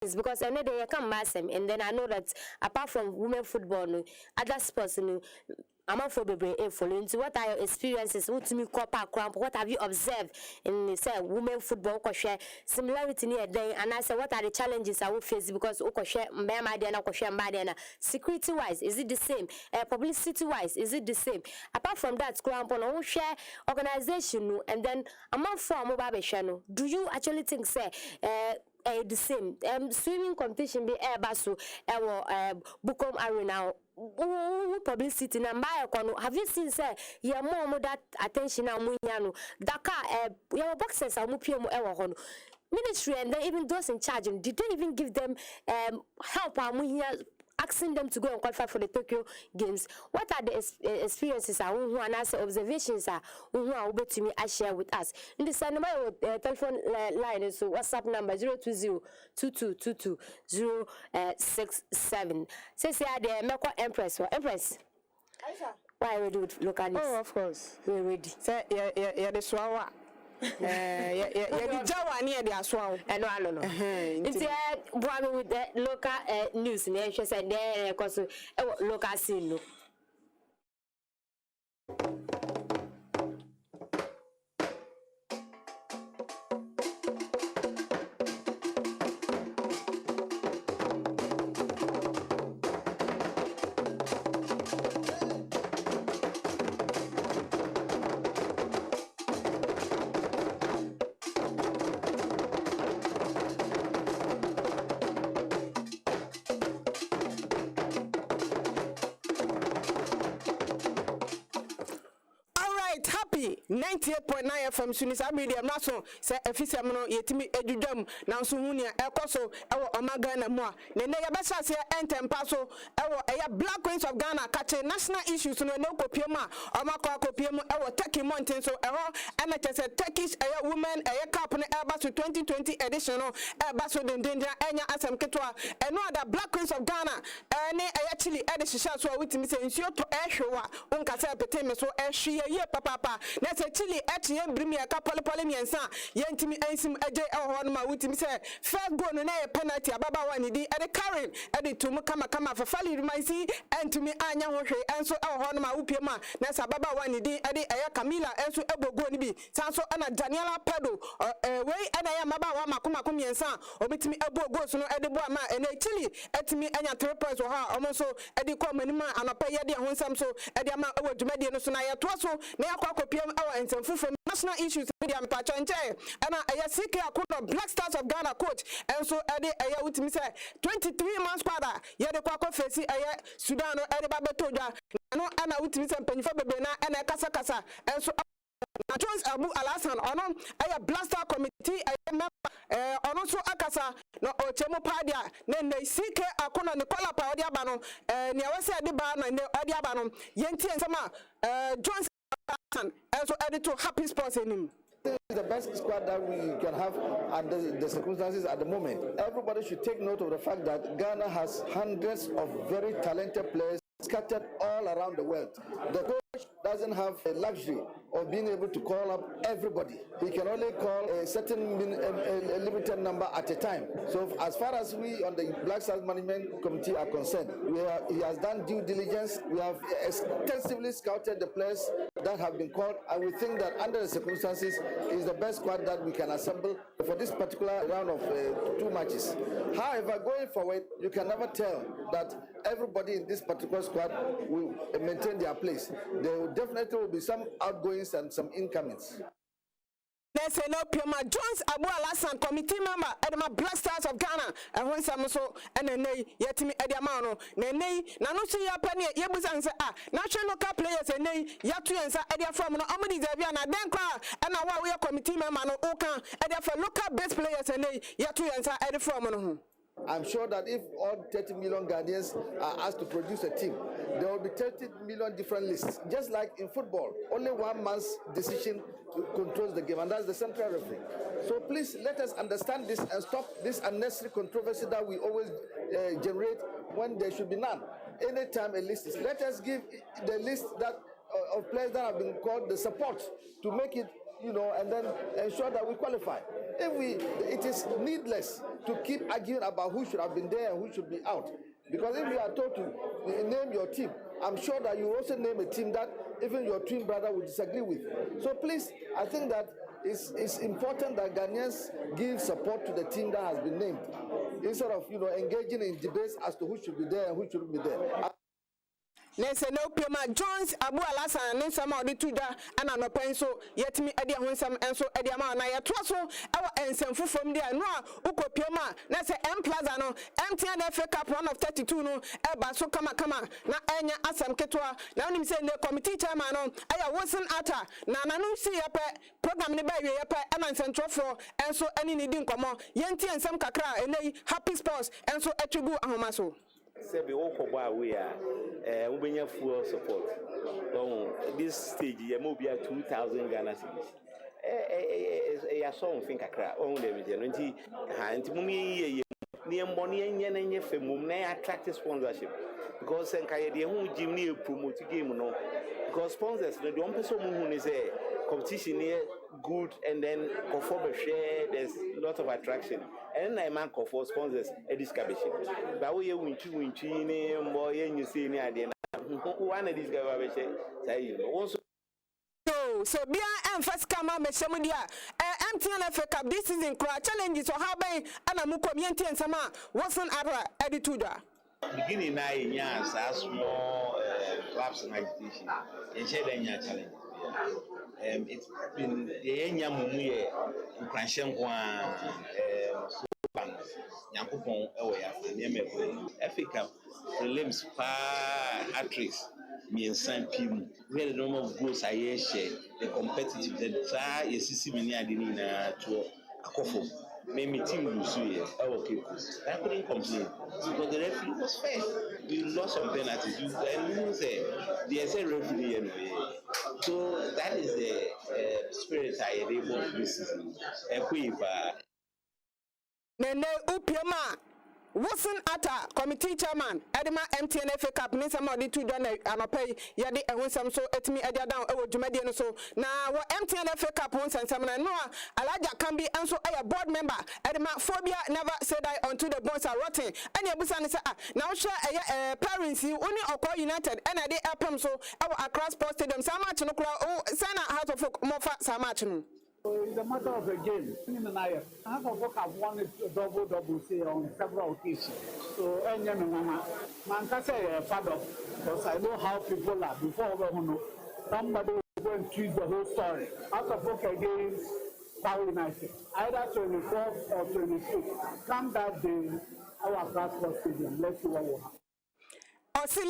because I know they come massive, and then I know that apart from women football, no, other sports, no, I'm not for baby following. So what are your experiences? What to me copper cramp? What have you observed in say women football? Share similarity near day, and I say what are the challenges I will face because share security wise, is it the same? Publicity wise, is it the same? Apart from that, cramp on share organization, and then I'm not for mobile channel. Do you actually think say the same swimming competition be basso Bukom Arena publicity na mbaya kono? Have you seen say yeah more that attention na munyano Dakar your boxers are mupie mo kono ministry, and then even those in charge, did they even give them help asking them to go and qualify for the Tokyo Games? What are the experiences who and observations who are able to me share with us? In the number telephone line is so WhatsApp number 020-2222-067. Says the Meko Empress. Empress. Ayisha. Why are we doing local news? Oh, of course. We're ready. Say yeah the swawa. The Jawa near the Aswan. No. It's one with the local news. She said there because local scene. Happy 98.9 FM Sunisa Medium Naso say efisa no yetimi edudam nanso hunia ekoso ewo omaga na mo nene yabesa se entempa so ewo eya Black Queens of Ghana kache national issues no kopiema omako kopiemu ewo Turkey mountain so eho NHS Turkish eya women eya cup no eba so 2020 edition no eba so dendendia enya asem ketwa eno ada Black Queens of Ghana ene eya chili ede shisha so witimi se nsuo to ehwewa unkasa peteme so ehwe ye papa na se chili etie brimi aka polepole miensa yentimi ensim eje eho no ma wutimi se first goal no na penalty ababa wani di ede Karen ede tumu kama for fali rimansi entimi anya hohwe enso eho no ma wupiem a na se ababa wani di ede eya Camila enso ebogo ni bi sanso ana Daniela Pedo wei ede ya maba wa makoma miensa obetimi ebogo so no ede bo ama ene chili etimi anya 3 points ha omonso ede ko manima anapa ye de ho nsam so ede ama ewo dwumade no so na ye to so na yakwa kopiem ewo nsam from national issues media mpacho nche ana eya CK akono Black Stars of Ghana coach enso ede eya wutimi say 23 months squad ye de kwa face eya Sudan no ede babeto dwa no ana wutimi say mpanyifo bebe na ana kasa enso Jones Abu Alasan ono eya Blaster committee eya member ono so akasa no ochemo padia ne CK akono Nicola pa odi aba no ne awase ade ba no ne odi aba no yenti ensama Jones and so editor happy sports in him. This is the best squad that we can have under the circumstances at the moment. Everybody should take note of the fact that Ghana has hundreds of very talented players scattered all around the world. The coach doesn't have a luxury of being able to call up everybody. He can only call a certain a limited number at a time. So as far as we on the Black Stars Management Committee are concerned, he has done due diligence. We have extensively scouted the players that have been called, and we think that under the circumstances is the best squad that we can assemble for this particular round of 2 matches. However, going forward, you can never tell that everybody in this particular squad will maintain their place. There will definitely be some outgoings and some incomings. There's no Pima Jones Abu Alasan committee member Edema Black Stars of Ghana and when some so and then yetimi Ediamano Nene Nanusi Yapani Yabuzan national local players and nay Yatu and Edia from no Amadi Zaviana then cry and now we are committee member no Oka Edia for local base players and nay Yatu and Edia from I'm sure that if all 30 million Ghanaians are asked to produce a team, there will be 30 million different lists. Just like in football, only one man's decision controls the game, and that's the central referee. So please let us understand this and stop this unnecessary controversy that we always generate when there should be none. Anytime a list is, let us give the list that of players that have been called the support to make it and then ensure that we qualify. It is needless to keep arguing about who should have been there and who should be out. Because if you are told to name your team, I'm sure that you will also name a team that even your twin brother would disagree with. So please, I think that it's important that Ghanaians give support to the team that has been named, instead of engaging in debates as to who should be there and who shouldn't be there. Nese no Pima Jones Abu Alasan ne sama odi tuda ana no penso yetimi ade honsam enso ade ama na yetoso ewa ensem fufom dia no a ukopema na se M Plaza no MTN FA Cup run of 32 no eba so kama na enya asem ketwa na onim se ne committee chairman no aya Wilson Atta na nanu si yepe program ne ba wie yepe ana nsentrofo enso ani ne di nkomo yenti ensem kakra enei Happy Sports enso atwigu ahomaso say be okobo we ubenya fuel support this stage ye mo be 2000 Ghana cedis ya so on think akra on dem je no nti ha nti mum ye ne mbone enye na nye femum na attract sponsorship because enka ye de hu gym na promote game no because sponsors no de on person mu hu ne say competition here good and then for share there's a lot of attraction and I man for sponsors a discussion but we win ne mbo ye nyusi ni ade na one of these guys say also so bia first kama meshemu dia MTN FA Cup this season cra challenges so how by ana mu community ensama Wilson Atta attitude beginning na nya small clubs and agitation in share the challenge. It's been the enya mumu ye nkranhye kwa so ban Nyankopon ewo ya fane FA Cup prelims pa hat-tricks miensan pim where the number of goals Ayisha the competitive the yesisi mini adini na to akofo me team lose here okay I couldn't complain because the referee was fair. We lost some penalties and we say there's a referee anyway. So that is the spirit I am able to this season. Nene upiema Wilson Atta committee chairman Edema MTN FA Cup ni sama odi tu dona anopay yade ehonsam so etimi edia down ewo dwumade no so na wo MTN FA Cup honsam na no alaja can be enso a board member Edema phobia never said I unto the bones are rotten any abusa ne say na wo hwe parents yi oni Okwa United and dey apem so ewo Accra Sports Stadium sama match no kura o sana Heart of Folk mofa sama match no. It's a matter of a game. Half of work have won a double say on several occasions. So, man can say a father, because I know how people are. Before somebody will go and twist the whole story. Out of work against Power United, either 24th or 26th. Come that day, our transport stadium. Let's see what will happen.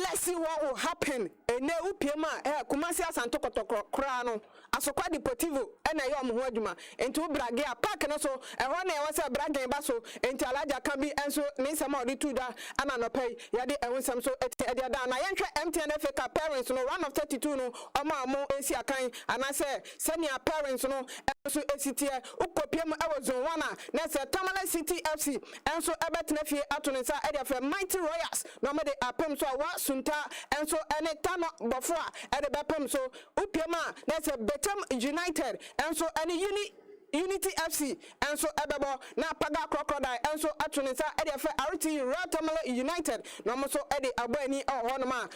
Let's see what will happen. Ne upiema Kumasi Asanto Kotokra no Asokwa Deportivo ena yo mo ho adwuma enti obrage a park no so ehwo na e wose brage ba so enti alaja kan bi enso ne nsema odi tuda ana no pay yade ehonsam so eti edia da na yenhwe MTN FA Cup parents no run of 32 no omo esi akan ana se senior parents no enso esitie ukopiem ewo zone 1 na se Tamale City FC enso ebetena fie atonisa edia fe Mighty Royals no me de apem so wa sunta enso ene tano bofo a ede bepem so upiema na se Betem United enso ene Unity FC enso ebebo na Paga Crocodile enso atunisa ede fe RT Tamale United no mo so ede abani ohonoma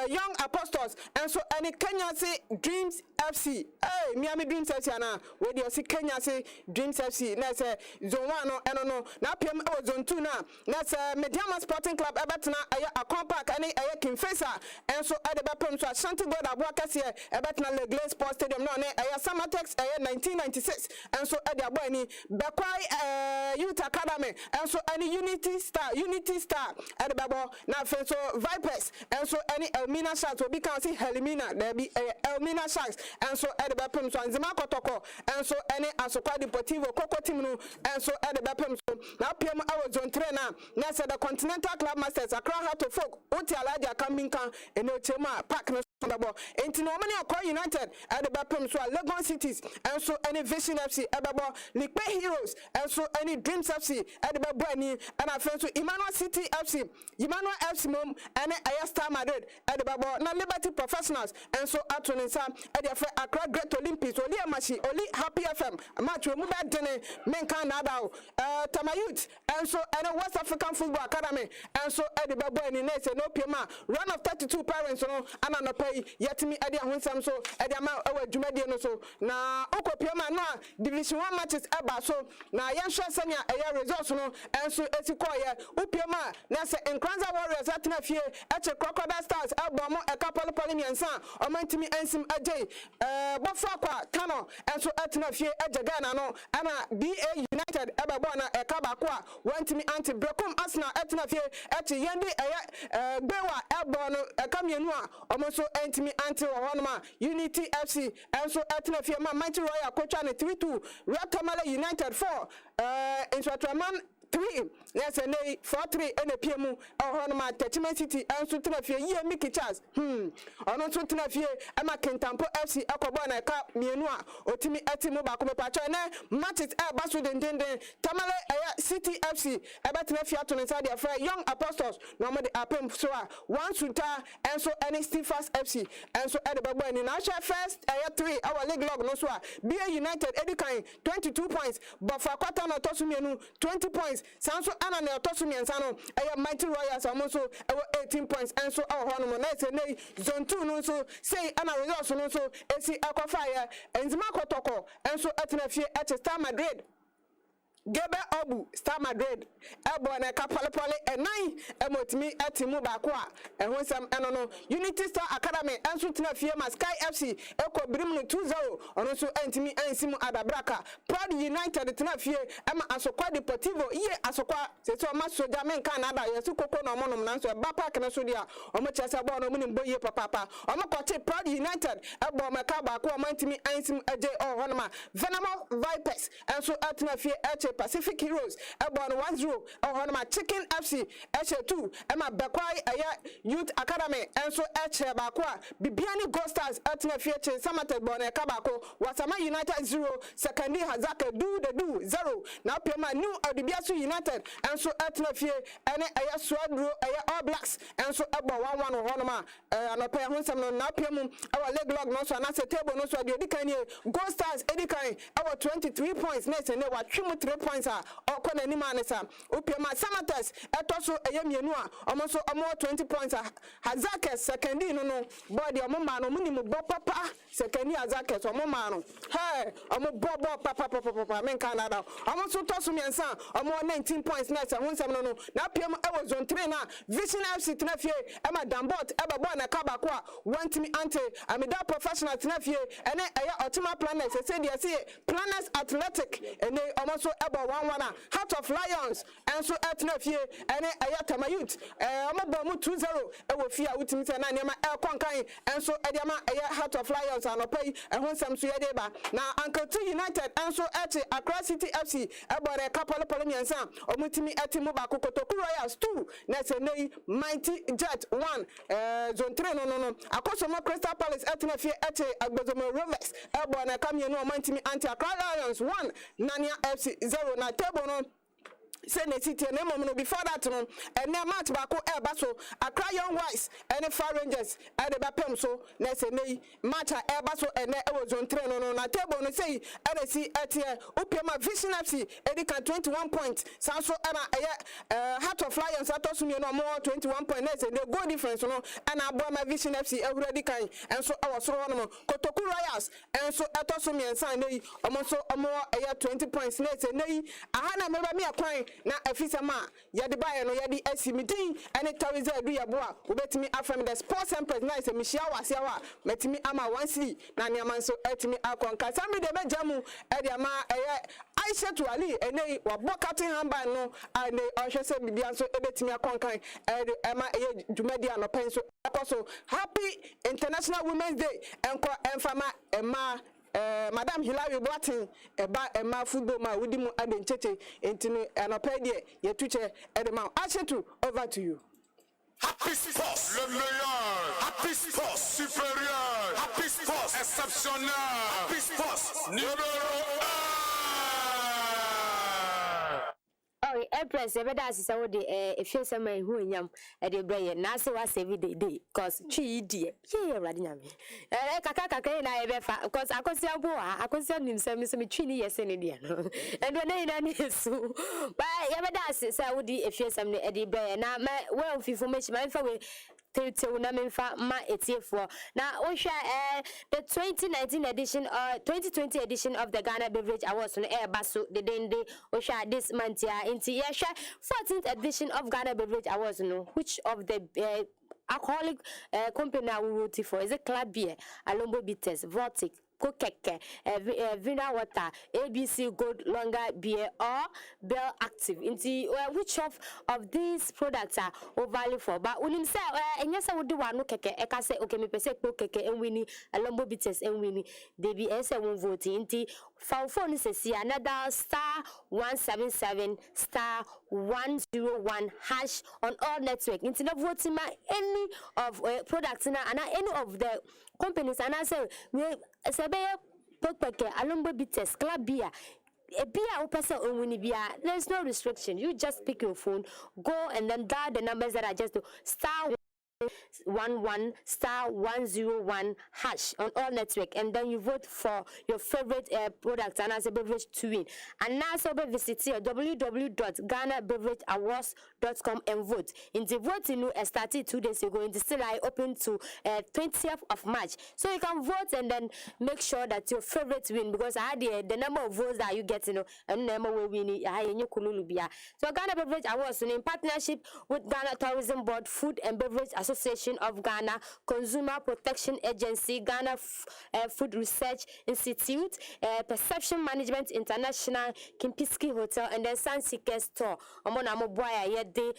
Young Apostles enso ene Kenya se Dreams FC Miami Dreams FC ana we dey see Kenya se Dreams FC na se zone 1 no eno no na pm zone 2 na se Mediama Sporting Club ebetena aya Akon Park ene aya Kimfesa enso ede bepem so Ashanti God Abuakase ebetena Legle Sports Stadium no ne aya Samatex aya 1996 enso ede abani Bekwai Youth Academy enso ene Unity Star ede bebo na fenso Vipers enso ene Elmina Sharks obi kan si Helmina there be Elmina Sharks enso ede bepem so Nzima Kotoko enso ene Asokwa Deportivo Koko team no enso ede bepem so na pm awo zone 3 na se the Continental Club Masters Accra Heart of Folk uti alaja kambinkan ene chema park no enti no many Okwa United ede bepem so Legon Cities enso ene Vision FC ebebo Likpe Heroes enso any Dreams FC edebebo ani and afenso Emmanuel City FC Emmanuel FC mom and Ayisha Madrid edebebo na Liberty Professionals enso atoninsa edefe Accra Great Olympics oli amashi oli Happy FM match we mu ba dene menka na dawo Tamayut enso and West African Football Academy enso edebebo ani na se no pema run of 32 parents no ana no pay yetimi ede ahonsam so ede ama ewa dwumadie no so na okopema no Division 1 matches eba so na yenhwe senya eye results no enso esikoye upiema na se Nkranza Warriors atena fie eche Crocodile Stars eba mo ekapole pole miensa omantimi ensim agye bofra kwa Kano enso atena fie eje Ghana no ana BA United eba bo na ekaba kwa wantimi anti Brekum Arsenal atena fie eche yende eye gbewa eba no ekamienu a omonso antimi anti ohonoma Unity FC enso atena fie ma Mighty Royal coach and 3-2 Rakamala United 4 Instratraman 3 yes and 4-3 NPM Honma Techment City and Sutrafia ye Mickey Charles ono Sutrafia Emma Kentampo FC Akobana Cup Mienua Otimi Etimu Bakume Pachane matches Basu Dende Tamale City FC Ebatrafia to inside their friend Young Apostles normally Apem Soa 1 Suta and so any Steelfast FC and so at the Babu and in our first 3 our league log no so BA United Edikan 22 points but for quarter no Tosumienu 20 points Sanso ana ne Otosumi ensano Mighty Royals amonso 18 points and so our hono na se nei zone 2 no so say ana results no so esi akofire enzima kotoko and so atena fie at Star Madrid Gebe Obu Star Madrid ebo na kapale enai emotimi atimu baako a ehonsam eno no Unity Star Academy enso tena fie ma Sky FC eko birim no 2-0 ono so antimi ansimu adabraka Proud United tena fie ema Asokwa Deportivo ye Asokwa se so ma soja menka na ada yesu koko no monom nanso ba park na so dia omo chese bo no munim boye papa omo kote Proud United ebo meka baako o mantimi ansimu aje o honoma Venomous Vipers enso atena fie eche Pacific Heroes ebon 1-0 ohonoma Chicken FC H2 ema Bekwai Youth Academy enso H baako a Bibiani Gold Stars atena fieche Samated Bone Kabako Wasama United 0 Secondary Hazaka do 0 now Pema New Odibiasu United enso atena fie ene Swadro All Blacks enso ebo 1-1 ohonoma anopa honsam no now Pemu our leg log no so na se table no so de edikan Gold Stars edikan our 23 points next and wa twimu 3 points okona ni manesa upiema Samatas etoso eyemienu a omonso omo 20 points Hazaka secondary no body omo ma no muni mo papa secondary Hazaka omo ma no hey omo bobo papa men Canada omonso toso miensa omo 19 points next honsam no na piem ewo zone 3 na Vision FC tenafie ema Dambot eba bo na kabako a wantimi ante amida professional tenafie ene Otima Planners say dey say Planners Athletic ene omonso eba 1-1 Heart of Lions enso etna fie ene Tamayut omo mu 2-0 ewo fie a utimi se na nema konkan enso ediama Heart of Lions anopai ehonsam so yede ba na Uncle T United enso eti Accra City FC ebore kapole miensa omutimi etimu ba Kotoku Royals 2 na se nei Mighty Jet 1 zone 3 no akoso mo Crystal Palace etna fie eti Agbozomo Rovers ebore kamienu omantimi anti Accra Lions 1 Nania FC 0 na table no Sene City and no before that no and na match bako baso Accra Young Wise and Far Rangers at the bapem so na se nei match baso and na was on 3 no na table no say and see at Upiema Vision FC edika 21 points Sanso ana Heart of Lions atosumi no more 21 points and the goal difference no and Aboma Vision FC already kan and so our so no Kotoku Royals and so atosumi and sign nei omonso omo 20 points na se nei ahana meba me akwan na afisama yade bae no yade asimidin ene tawize adu yaboa obetimi afrem the sports empress na ise mihia wase wa metimi ama 1 na niama nso etimi akonka sambi de bejamu ede ama Ayisha to Ali ene wabokati hamba no ane ohwese bibia nso ebetimi akonkan ede ema dwumadi anopen so akoso Happy International Women's Day enko enfama ema Madam Hilary Boatin ema football ma wudi mu adencheche entinu anopedie yetuche edema Ashetu over to you. Happy Sports, le meilleur. Happy Sports, supérieur. Happy Sports, exceptionnel. Happy Sports, numéro 1. worry, Empress, ever does is already if you're some who yam at the brain, now say was every day, because she dear, yeah, Radinami. Kaka, and I ever, because I could say a boy, I could send him some trini, yes, and Indian. And when they done so, but ever does is I would if you're some at the brain. Now, my well information, my info. Now, Osha, the 2019 edition or 2020 edition of the Ghana Beverage Awards on air basu the day Osha this month here into 14th edition of Ghana Beverage Awards. No, which of the alcoholic company are we voting for? Is it Club Beer, Alombo Bitters, Vortic, Kokeke, Vina Water, ABC Gold Longer Beer, or Bell Active? Into which of these products are value for? But when him say, and yes, I would do one keke. I can say, okay, me pese kokeke and winning Alombo Bitters and winning. They be answer one voting. Into phone is another *177 *101# on all network. Into the voting any of products and any of the companies, and I say we Sabaya Pokeke, Alombo Bitters, Club Beer. A beer or person only beer. There's no restriction. You just pick your phone, go and then dial the numbers that I just do. *11 *101# on all network, and then you vote for your favorite product and as a beverage to win. And now so visit here www.ghanabeverageawards.com and vote. In the voting started 2 days ago, and still I open to 20th of March, so you can vote and then make sure that your favorite win, because I had the number of votes that you get, and number will win. So Ghana Beverage Awards in partnership with Ghana Tourism Board, Food and Beverage Association of Ghana, Consumer Protection Agency, Ghana Food Research Institute, Perception Management International, Kimpiski Hotel, and then Sansike Store. Amona Moboya yede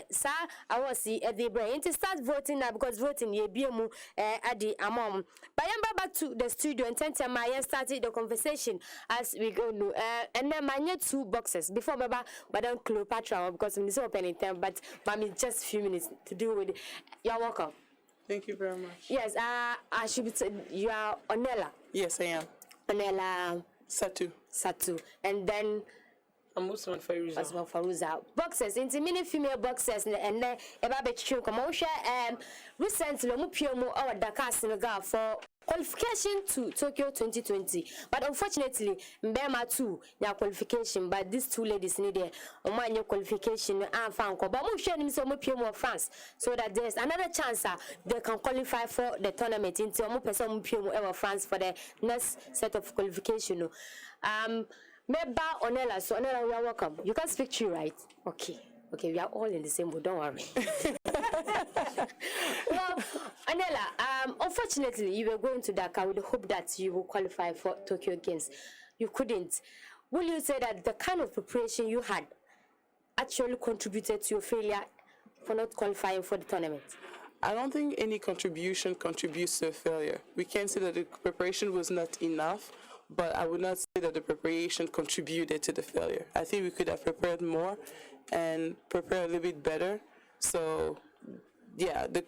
sa I was see at the brain to start voting now, because voting ye be at the amom. But I'm back to the studio and Maya started the conversation as we go no and then my 2 boxes before Madam Cleopatra, because I'm so opening time, but mommy just few minutes to do with it. You're welcome. Thank you very much. Yes, I should be you are Onella. Yes, I am. Onella Satu. And then I'm Usman Faruza. Boxers, into many female boxers, and then about the commercial recently Mupiomo or Dakar Senegal for qualification to Tokyo 2020. But unfortunately, Mbema too, their qualification, but these 2 ladies needed a minor qualification and found. But we share them some more France, so that there's another chance they can qualify for the tournament into a France for the next set of qualification. Meba Onella, so Onella, you are welcome. You can speak to you, right? Okay, we are all in the same boat, don't worry. Well, Onella, unfortunately, you were going to Dakar with the hope that you will qualify for Tokyo Games. You couldn't. Will you say that the kind of preparation you had actually contributed to your failure for not qualifying for the tournament? I don't think any contribution contributes to a failure. We can say that the preparation was not enough, but I would not say that the preparation contributed to the failure. I think we could have prepared more and prepared a little bit better. So, yeah, the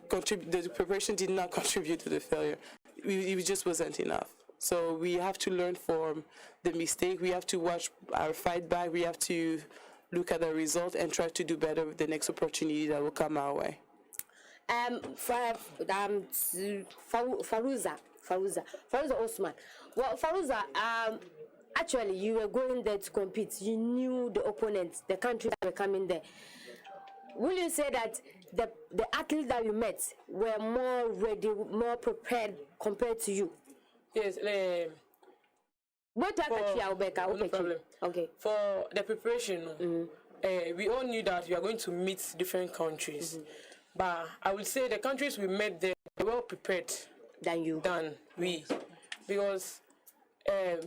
preparation did not contribute to the failure. It just wasn't enough. So we have to learn from the mistake. We have to watch our fight back. We have to look at the result and try to do better with the next opportunity that will come our way. Faruza Osman. Well, Faruza, actually, you were going there to compete. You knew the opponents, the countries that were coming there. Will you say that the athletes that you met were more ready, more prepared compared to you? Yes. What type of no problem. Okay. For the preparation, we all knew that we are going to meet different countries. But I would say the countries we met there were well prepared than we. Because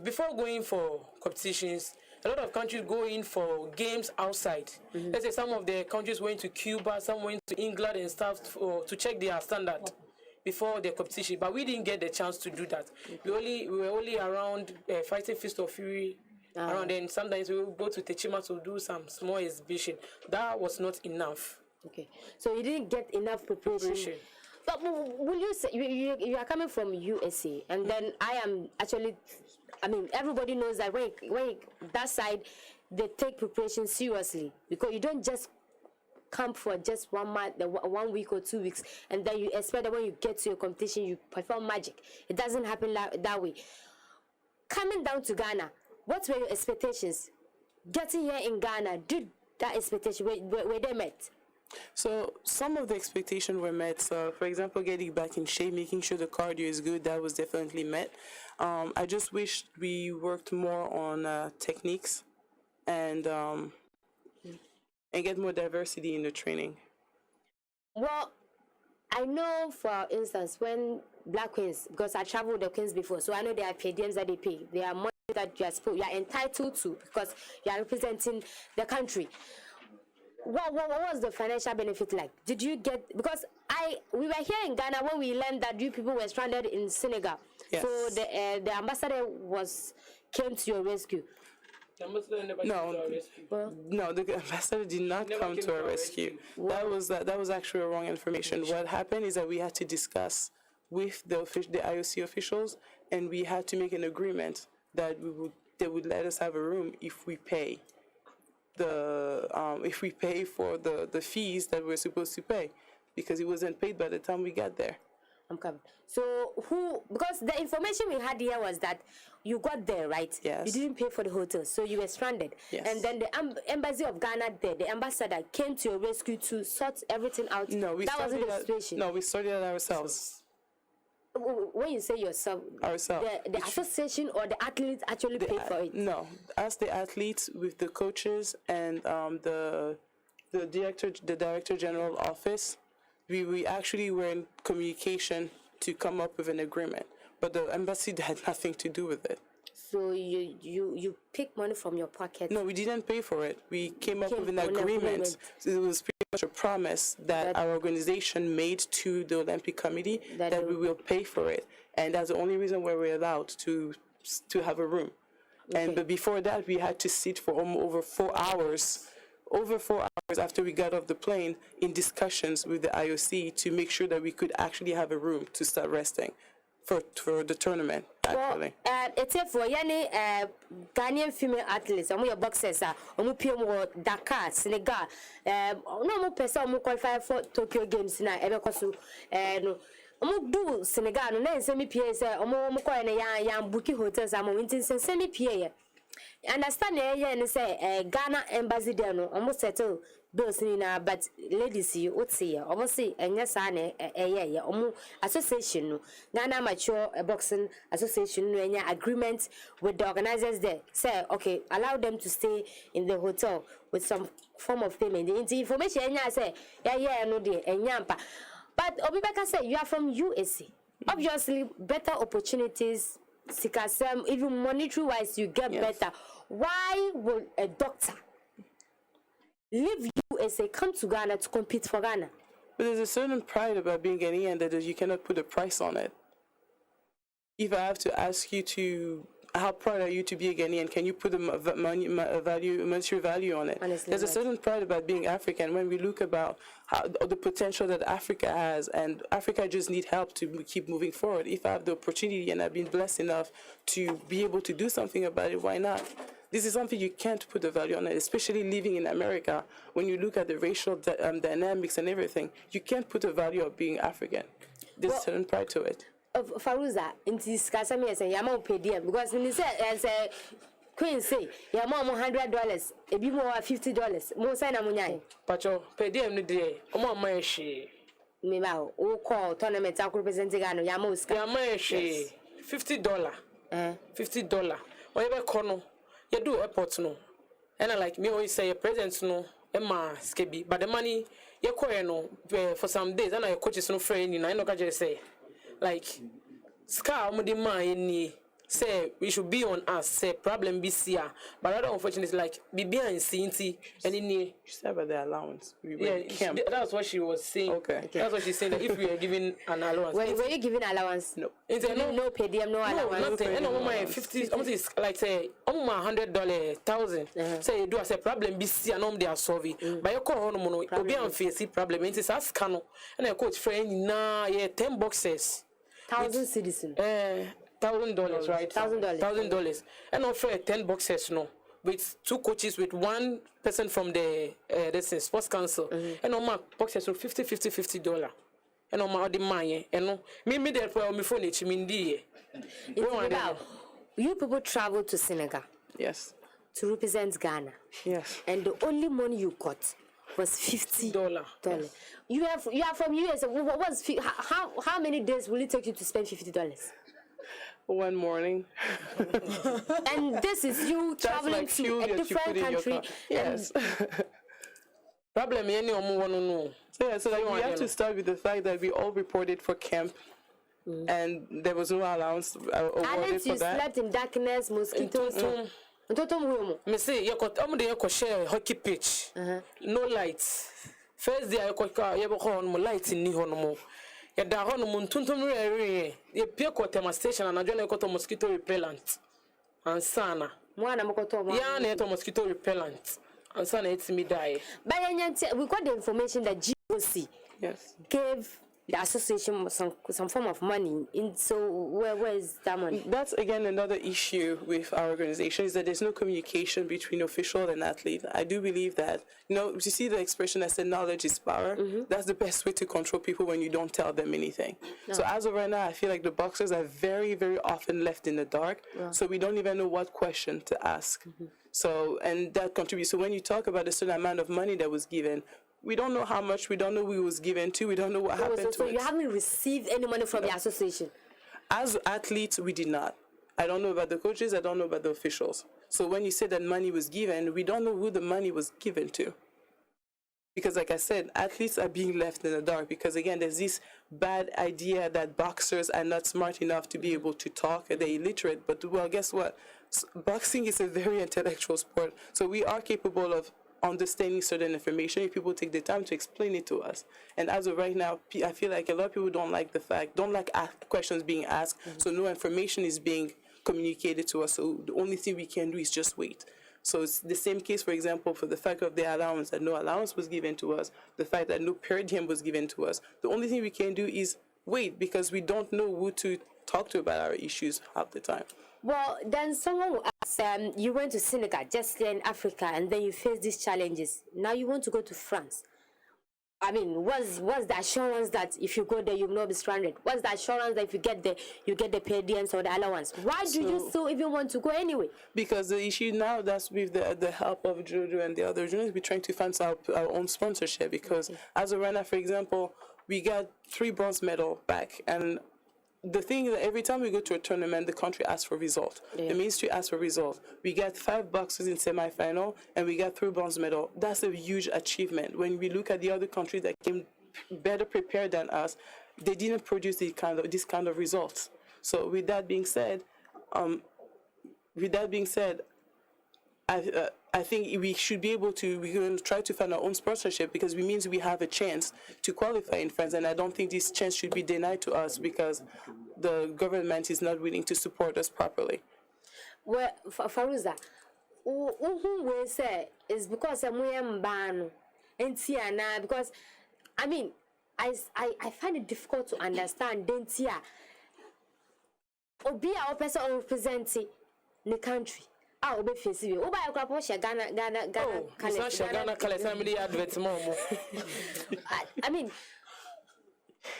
before going for competitions, a lot of countries go in for games outside. Let's say some of the countries went to Cuba, some went to England and stuff to check their standard before the competition. But we didn't get the chance to do that. We were only around fighting Fist of Fury around, and sometimes we would go to Techima to do some small exhibition. That was not enough. Okay, so you didn't get enough preparation. But will you say you are coming from USA, and then I am actually, I mean, everybody knows that when that side, they take preparation seriously, because you don't just come for just 1 month, 1 week or 2 weeks, and then you expect that when you get to your competition you perform magic. It doesn't happen that way. Coming down to Ghana, what were your expectations? Getting here in Ghana, did that expectation, were they met? So some of the expectations were met. So, for example, getting back in shape, making sure the cardio is good, that was definitely met. I just wish we worked more on techniques and get more diversity in the training. Well, I know, for instance, when Black Queens, because I traveled the Queens before, so I know there are per diems that they pay. There are money that you are entitled to, because you are representing the country. What was the financial benefit like? Did you get, because we were here in Ghana when we learned that you people were stranded in Senegal. Yes. So the ambassador came to your rescue. The ambassador never came to our rescue. No, the ambassador did not come to our rescue. That was actually wrong information. What happened is that we had to discuss with the IOC officials, and we had to make an agreement that they would let us have a room if we pay for the fees that we're supposed to pay, because it wasn't paid by the time we got there. I'm coming. So because the information we had here was that you got there, right? Yes. You didn't pay for the hotel, so you were stranded. Yes. And then the embassy of Ghana there, the ambassador came to your rescue to sort everything out. No, that wasn't the situation. No, we sorted it ourselves. When you say yourself, Ourselves. The association or the athletes actually paid for it? No, as the athletes, with the coaches and the director general office, we actually were in communication to come up with an agreement, but the embassy had nothing to do with it. So you pick money from your pocket? No, we didn't pay for it. We came up with an agreement. So it was pretty much a promise that our organization made to the Olympic Committee that we will pay for it, and that's the only reason why we're allowed to have a room. Okay. But before that, we had to sit for over 4 hours. Over 4 hours after we got off the plane in discussions with the IOC to make sure that we could actually have a room to start resting for the tournament, actually. Well, it's for any Ghanaian female athletes, and boxers, Dakar, Senegal, no more person qualify for Tokyo Games now, no. Do Senegal, no, semi PA, omo booking hotels, I'm winting semi PA. Understand and say Ghana embassy there no almost settle bills na, but ladies you would see almost see and yes association no Ghana Amateur Boxing Association no agreement with the organizers there, say okay, allow them to stay in the hotel with some form of payment. The information say no dey enyampa, but Obibeka say you are from USA, obviously better opportunities. Even monetary wise, you get better. Why would a doctor leave USA, come to Ghana to compete for Ghana? But there's a certain pride about being Ghanaian that you cannot put a price on it. If I have to ask you how proud are you to be a Ghanaian, can you put a monetary value on it? Honestly, there's a certain pride about being African when we look about the potential that Africa has, and Africa just needs help to keep moving forward. If I have the opportunity and I've been blessed enough to be able to do something about it, why not? This is something you can't put a value on it, especially living in America. When you look at the racial dynamics and everything, you can't put a value of being African. There's a certain pride to it. Faruza, in this case, I say, Yama pay DM, because when you say, as a Queen say, Yama $100, a bit more $50, more sign amunyai. Pacho, pay DM no day, Omo Mashi. Mima, who call tournament, I representing Yamoska. Yamashi, $50. $50. Whatever corner, you do airport no. And I like me always say, presents no, Emma Skebi, but the money, you call no, for some days, and I coach is no friend, you know, I know what you say. Like, Scar, ni say we should be on us, say problem be here. But other unfortunately, like, be behind Cinti and in she said about the allowance. That's what she was saying. Okay. That's what she's saying, that if we are giving an allowance. Were you giving allowance? No. No per diem, no allowance. No, nothing. And my 50, almost like say, $100, $1,000. Say you do as a problem be here, and they are solving. But you call on mono, you be on face problem. It's a scan. And I coach friend, nah, yeah, 10 boxes. 1,000 citizens. $1,000, right? $1,000. $1,000. And offer 10 boxes, no. with 2 coaches, with 1 person from the sports council. And on my boxers so $50. And on my money, and no, me there for me phone it mean you people travel to Senegal. Yes. To represent Ghana. Yes. And the only money you got was $50. Yes. You are from US. How many days will it take you to spend $50? One morning. And this is you traveling to a different country. Yes. Problem any no. So like we have to start with the fact that we all reported for camp. And there was no allowance awarded for you that. slept in darkness, mosquitoes. Me say you share hockey pitch. No lights. First day you on mo light ni hono. Ya da hono mo tuntum re ye pie ko tema station and adwene ko to mosquito repellent. Ansana. Mwana mokoto mo. Ya na to mosquito repellent. Ansana etimi die. But we got the information that GOC gave the association some form of money. So where is that money? That's again another issue with our organization, is that there's no communication between official and athlete. I do believe that, you see the expression I said, knowledge is power. That's the best way to control people, when you don't tell them anything. So as of right now, I feel like the boxers are very, very often left in the dark. So we don't even know what question to ask. So, and that contributes. So when you talk about a certain amount of money that was given, we don't know how much, we don't know who it was given to, we don't know what happened to it. So you haven't received any money from the association? As athletes, we did not. I don't know about the coaches, I don't know about the officials. So when you say that money was given, we don't know who the money was given to. Because like I said, athletes are being left in the dark, because again, there's this bad idea that boxers are not smart enough to be able to talk, they're illiterate. But well, guess what? Boxing is a very intellectual sport. So we are capable of understanding certain information if people take the time to explain it to us. And as of right now, I feel like a lot of people don't like questions being asked, so no information is being communicated to us. So the only thing we can do is just wait. So it's the same case, for example, for the fact of the allowance, that no allowance was given to us, the fact that no per diem was given to us. The only thing we can do is wait, because we don't know who to talk to about our issues half the time. Well, then someone will ask, you went to Senegal, just here in Africa, and then you face these challenges. Now you want to go to France. I mean, what's the assurance that if you go there, you will not be stranded? What's the assurance that if you get there, you get the per diems or the allowance? Why do you still even want to go anyway? Because the issue now, that's with the help of Jojo and the other journalists, we're trying to find our own sponsorship. Because as of right now, for example, we got 3 bronze medals back, and the thing is that every time we go to a tournament, the country asks for result. The ministry asks for result. We got 5 boxers in semi-final, and we got 3 bronze medals. That's a huge achievement. When we look at the other countries that came better prepared than us, they didn't produce this kind of results. So with that being said, I think we should be able to, we're going to try to find our own sponsorship, because it means we have a chance to qualify in France. And I don't think this chance should be denied to us because the government is not willing to support us properly. Well, Faruza, who will say is because I'm ban and because I mean, I find it difficult to understand. Dentia, or be our person representing the country. I mean,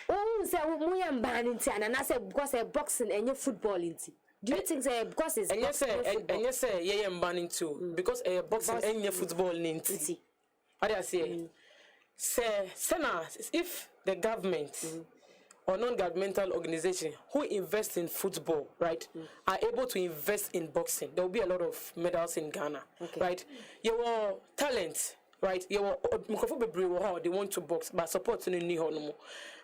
we are banning and I said because boxing and your football into. Do you think that because it's and you say yeah, I'm banning too because boxing and your football into. What do I say? Say, if the government or non-governmental organization who invest in football, right, are able to invest in boxing, there will be a lot of medals in Ghana, right? Your talent, right? Your they want to box, but support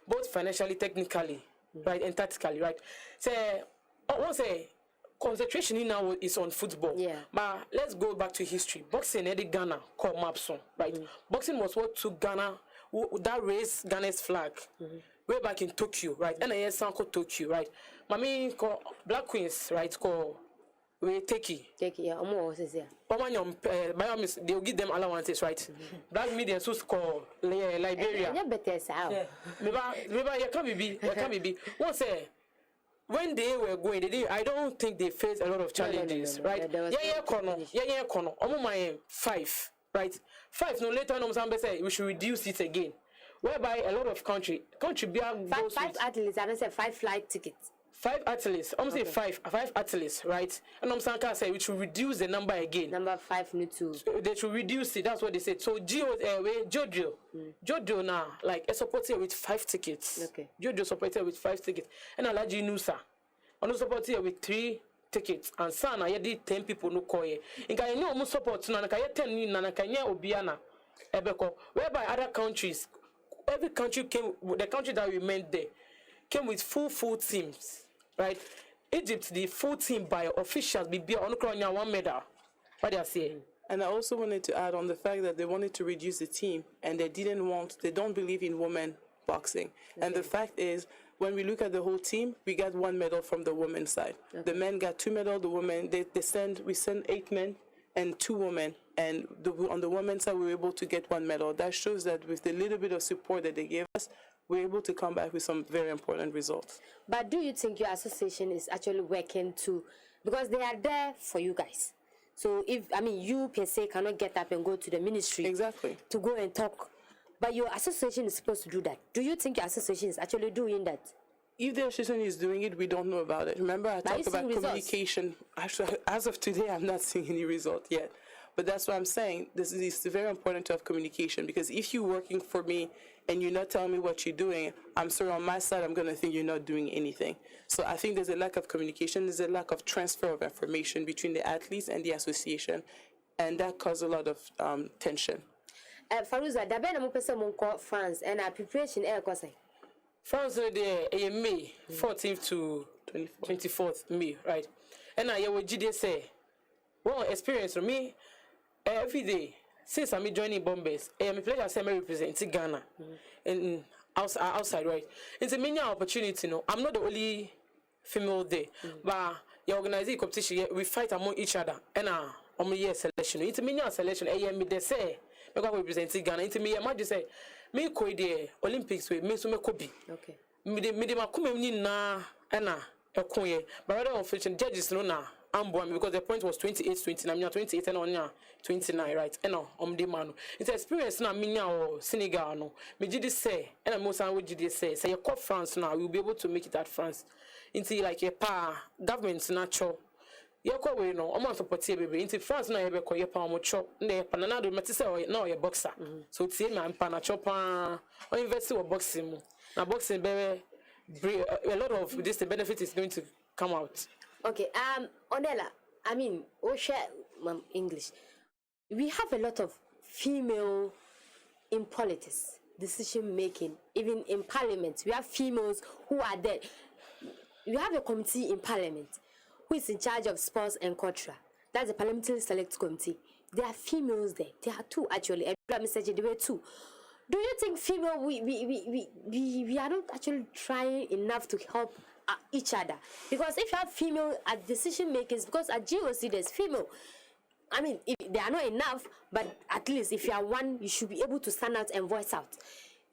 both financially, technically, right, and tactically, right? So, I want to say concentration now is on football. Yeah. But let's go back to history. Boxing in Ghana called Mapson, right? Boxing was what took Ghana, that raised Ghana's flag. Way back in Tokyo, right? And I called Tokyo, right? Mami called Black Queens, right? Called Teki, yeah, they'll give them allowances, right? Black media so called Liberia. Yeah, better Maybe you can't be. What's say? when they were going, I don't think they faced a lot of challenges, right? Yeah, kono. My 5, right? 5. No, later on, some say we should reduce it again, whereby a lot of country be five athletes. I don't say 5 flight tickets. 5 athletes. I'm say 5 athletes, right? And I'm saying we should reduce the number again. Number 5 need to. They should reduce it. That's what they said. So Jojo now, like a supporter with 5 tickets. Okay. Jojo supporter with 5 tickets, and Alaji Nusa, on supporter with 3 tickets. And Sana, you did 10 people no koye. Inka you know support na naka 10 ni na naka nya obiana ebeko. Whereby other countries, every country came. The country that we met there came with full teams. Right, Egypt, the full team by officials, be on 1 medal. What they are saying. And I also wanted to add on the fact that they wanted to reduce the team, and they don't believe in women boxing. Okay. And the fact is, when we look at the whole team, we got 1 medal from the women's side. Okay. The men got 2 medals. The women, we send 8 men and 2 women, and on the women's side, we were able to get 1 medal. That shows that with the little bit of support that they gave us, we're able to come back with some very important results. But do you think your association is actually working to, because they are there for you guys? So if, you per se cannot get up and go to the ministry. Exactly. To go and talk, but your association is supposed to do that. Do you think your association is actually doing that? If the association is doing it, we don't know about it. Remember, I talked about communication. Actually, as of today, I'm not seeing any result yet. But that's what I'm saying. This is very important to have communication, because if you're working for me and you're not telling me what you're doing, I'm sorry, on my side, I'm going to think you're not doing anything. So I think there's a lack of communication. There's a lack of transfer of information between the athletes and the association, and that caused a lot of tension. Farouza, da ben mo pese mo nko France and our preparation France there May 14th to 24th May, right? And I will GD say, well, experience for me every day since I'm joining Bombays. I'm a pleasure to represent Ghana and outside, right? It's a many opportunity. No, I'm not the only female there, but your organizing competition, we fight among each other. And I'm a selection. It's a many selection. Me they say, me go represent Ghana. It's me. I just say, me go the Olympics with me so me copy. Okay. Me de makume ni na ena ekonye. But rather unfortunately judges no na ambo because the point was 28-29. I'm 28 and on 29, right? And on the man. It's experience na minya or Senegal no. Me jidi say, and I'm most would jidi say you call France now, we'll be able to make it at France. Into like a government's natural. You call we no, I'm support baby. Into France now you be call your pa mo chop. Ne panana do matise or now you boxer. So tie me am pana chop or invest in boxing. Now boxing baby a lot of this the benefit is going to come out. Okay, Onela, English. We have a lot of female in politics, decision making, even in parliament. We have females who are there. We have a committee in parliament who is in charge of sports and culture. That's the parliamentary select committee. There are females there. There are 2 actually. There were 2. Do you think female we are not actually trying enough to help each other? Because if you have female at decision makers, because at GOC there's female. If they are not enough, but at least if you are one, you should be able to stand out and voice out.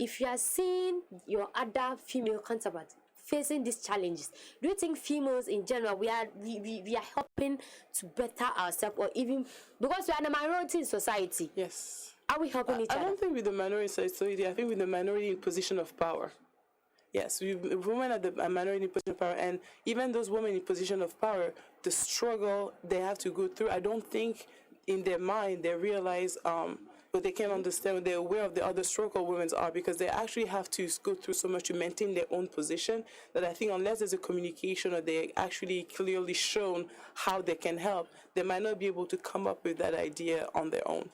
If you are seeing your other female counterparts facing these challenges, do you think females in general we are helping to better ourselves, or even because we are the minority in society? Yes. Are we helping each other? I don't think with the minority society. I think with the minority in position of power. Yes, women are the minority in position of power, and even those women in position of power, the struggle they have to go through, I don't think in their mind they realize, but they can understand, they're aware of the other struggle women are, because they actually have to go through so much to maintain their own position, that I think unless there's a communication or they actually clearly shown how they can help, they might not be able to come up with that idea on their own.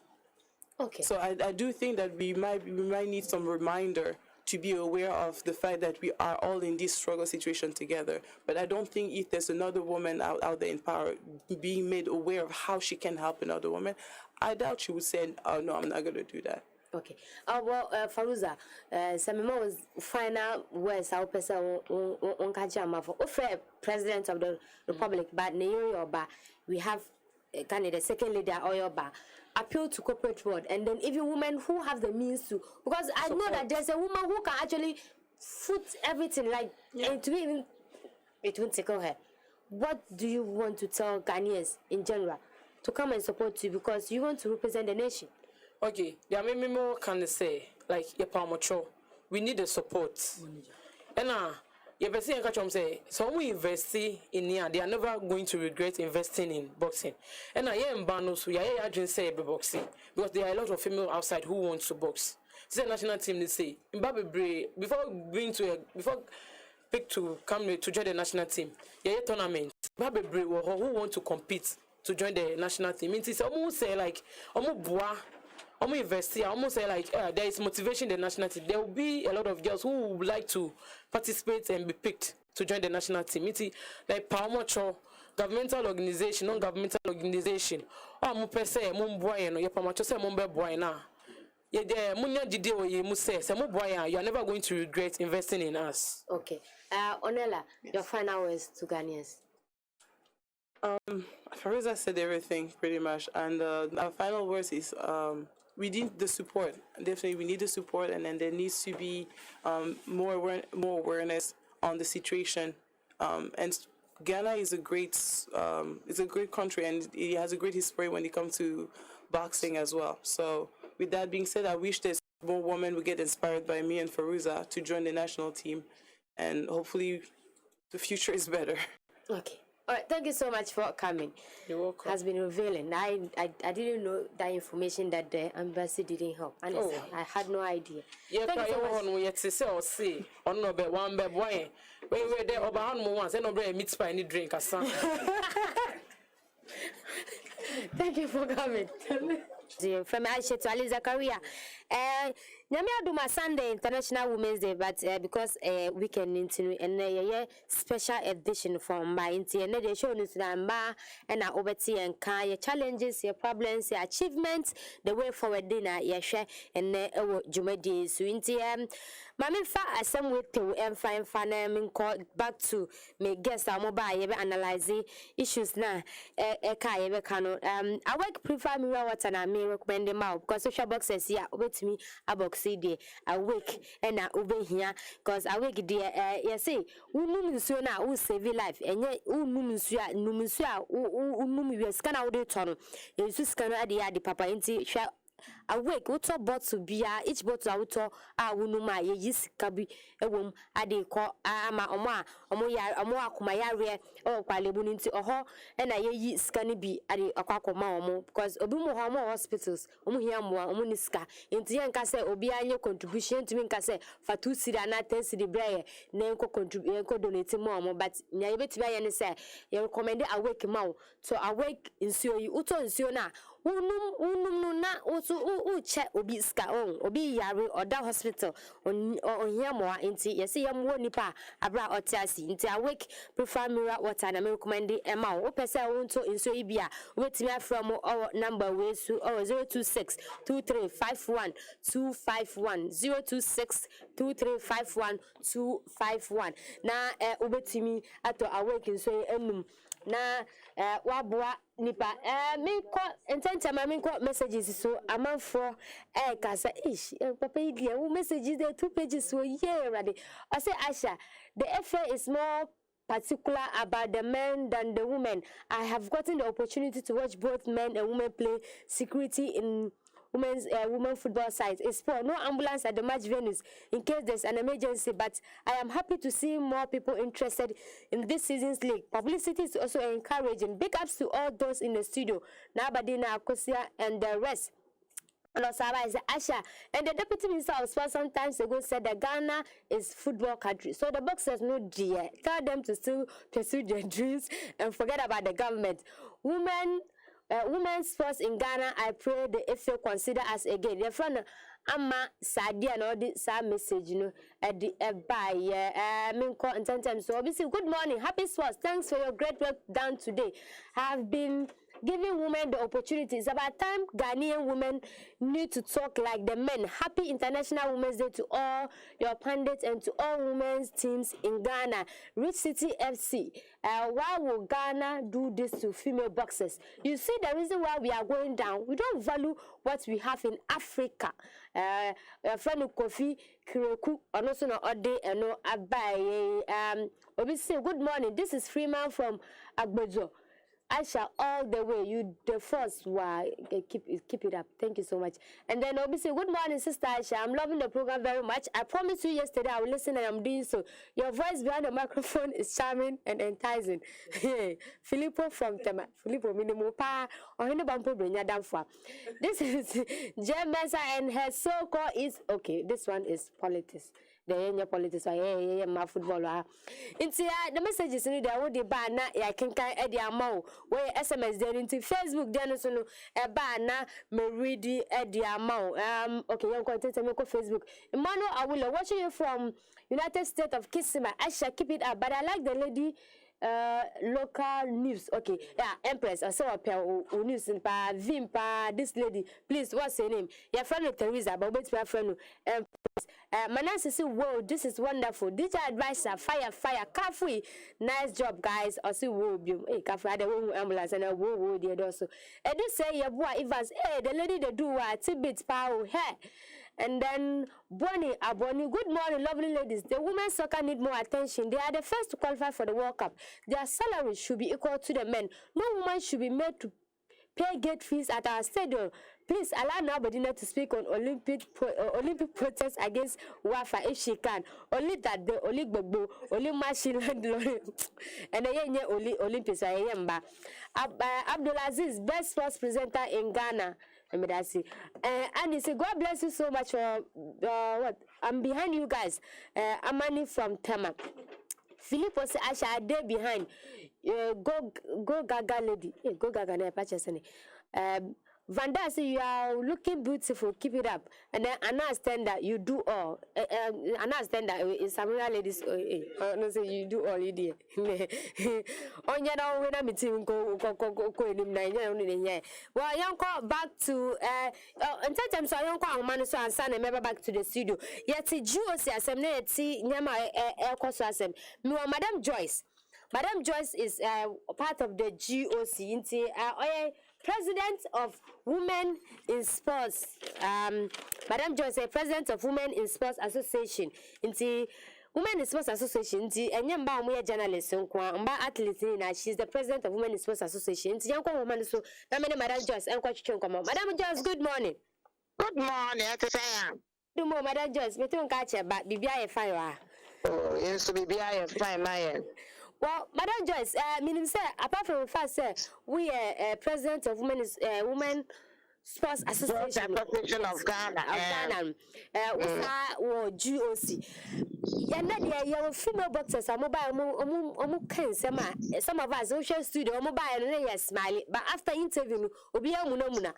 Okay. So I do think that we might need some reminder to be aware of the fact that we are all in this struggle situation together. But I don't think if there's another woman out there in power being made aware of how she can help another woman, I doubt she would say, oh, no, I'm not going to do that. Okay. Farouza, Samima was final words our person on Kajama for President of the Republic, but Neyoba, we have the second leader Oyoba. Appeal to corporate world, and then even women who have the means to, because I know that there's a woman who can actually foot everything, like and to even it won't tickle her. What do you want to tell Ghanaians in general to come and support you because you want to represent the nation? Okay, there are many more can say like Yapamocho. We need the support. And you ever see say so we invest in here, they are never going to regret investing in boxing. And I am banos we are just say boxing because there are a lot of female outside who want to box. See the national team they say before pick to come to join the national team. Yeah, tournament. Babe who want to compete to join the national team. It is almost say like almost invest here, almost say like there is motivation in the national team. There will be a lot of girls who would like to participate and be picked to join the national team. It's like Palmocho, governmental organization, non-governmental organization. Oh, mo pese mo boy no, ye Palmocho say mo be boy na. Ye de munya didi o ye mu say mo boy you are never going to regret investing in us. Okay. Onela, your final words to Ghanaians. Fariza said everything pretty much, and our final words is we need the support. Definitely, we need the support, and then there needs to be more awareness on the situation. And Ghana is a great country, and it has a great history when it comes to boxing as well. So, with that being said, I wish there's more women would get inspired by me and Fariza to join the national team, and hopefully, the future is better. Okay. All right, thank you so much for coming. You're welcome. Has been revealing. I didn't know that information that the embassy didn't help. Honestly, I had no idea. Yeah, thank you so much. We yet say or say on no be one be boy. When we were there over hand once, no bread meat pie any drink as Thank you for coming. From Ayisha to Ali Zakaria. Nyame aduma Sunday International Women's Day, but because weekend into and special edition from my into and they show us na and na obeti and can your challenges, your problems, your achievements, the way forward dinner your share and jumedi so into Mami fa asem with to and fine fan call back to me guess our mobile be analyzing issues na ka be kano I work prefer mirror water na me recommend them out because social boxes here wait me about CD awake and na ube here cause awake dear you say unum nsuo na who save life enye unum nsuo a unum we scan out the ton you scan ade papa nti hwa awake wuto bottle bia each bottle awuto awunuma ye yisika bi ewom ade ko ama omo akoma yare o kwalebu nti oho na ye yisika ni bi ade akwakoma omo because obi mu ho hospitals omo hia mo omo ni sika nti ye nka se obi anye contribution to me nka se fa 2 cedi na 10 cedi breye na enko contribute enko donate mo omo but nya ye beti ba ye ne se ye recommend awake ma so awake nsuo yi uto nsuo na unum na uche obi ska obi yare oda hospital on hiamoa nti yesi yamwo nipa abra otiasi nti awake prefer mirror water na me recommend ema o pese wonto nso ibia wetimi afram o number we su 026 2351 251 026 2351 251 na obetimi ato awake nso enum na wabua nipa me ko ententama me ko messages so amanfo kasa ish papa idie wo messages there 2 pages so yeah ready I say Aisha the affair is more particular about the men than the women. I have gotten the opportunity to watch both men and women play security in women football sides. It's poor. No ambulance at the match venues in case there's an emergency, but I am happy to see more people interested in this season's league. Publicity is also encouraging. Big ups to all those in the studio, Nabadina, Akosia, and the rest. Losaba is Asha, and the deputy minister of sport some times ago said that Ghana is football country. So the boxers no dear. Tell them to still pursue their dreams and forget about the government. Women's sports in Ghana, I pray the FA consider us again. The front Ama Sadia and all this message, at the by Minko and sometimes. So obviously, good morning, happy sports. Thanks for your great work done today. Have been giving women the opportunity. It's about time Ghanaian women need to talk like the men. Happy International Women's Day to all your pundits and to all women's teams in Ghana. Rich City FC. Why will Ghana do this to female boxers? You see the reason why we are going down. We don't value what we have in Africa. Friend Kofi Kiroku, and also no Ode and no Abai. We say good morning. This is Freeman from Agbojo. Ayisha, all the way, you the first why keep it up. Thank you so much. And then obviously, good morning, Sister Ayisha. I'm loving the program very much. I promised you yesterday I will listen and I'm doing so. Your voice behind the microphone is charming and enticing. Filippo from Tema. Filippo minimum pa or any bumpo bring down for. This is Jem Mensah and her so-called is okay. This one is politics. The enya politics my footballer. Into the messages in there would the banner I can Eddie Amo where SMS there into Facebook then so no a banner me ready Eddie Amo. Okay, young content me go Facebook. Emmanuel Awilo watching you from United States of Kisima. I shall keep it up, but I like the lady local news. Okay, yeah, Empress. I saw a news in pa Vimpa. This lady, please, what's her name? Your friend Teresa, but wait, my friend Empress. Manasi say, whoa, this is wonderful. Teacher advisor, fire, carefree. Nice job, guys. I see, whoa, hey, carefree. I don't ambulance and whoa, dear also. I do say, your boy Evans, hey, the lady they do tidbits power, hey. And then Bonnie, good morning, lovely ladies. The women's soccer need more attention. They are the first to qualify for the World Cup. Their salaries should be equal to the men. No woman should be made to pay gate fees at our stadium. Please allow nobody to speak on Olympic protests against Wafa if she can. Only that the only machine and only Olympics. Abdulaziz, best sports presenter in Ghana. And he said, God bless you so much for what? I'm behind you guys. Amani from Tema. Philip was Asha, are there behind. Go Gaga lady. Go Gaga, ne purchase any. Vanda say you are looking beautiful, keep it up. And then Anna understand that you do all. Anna understand that some ladies no say you do all idiot. On your own when I'm meeting go in nine. Well, young call back to and sometimes I don't call man so and son and member back to the studio. Yet Jews as Nyama air course as Madam Joyce. Madam Joyce is part of the GOC. President of Women in Sports. Madam Joyce is President of Women in Sports Association. Women in Sports Association. And we are journalists. She's the President of Women in Sports Association. Young woman so. Madam Joyce. Madam Joyce, good morning. Good morning. Good morning, Madam Joyce. Me too catch you, but BBI fine. Oh, yes, BBI fine, my. Well, Madam Joyce, meaning say apart from the fact say we are president of Women Sports Association of Ghana. Or GOC. Your female boxers are mobile some of us social studio mobile and smiley, but after interview Obia Munamuna.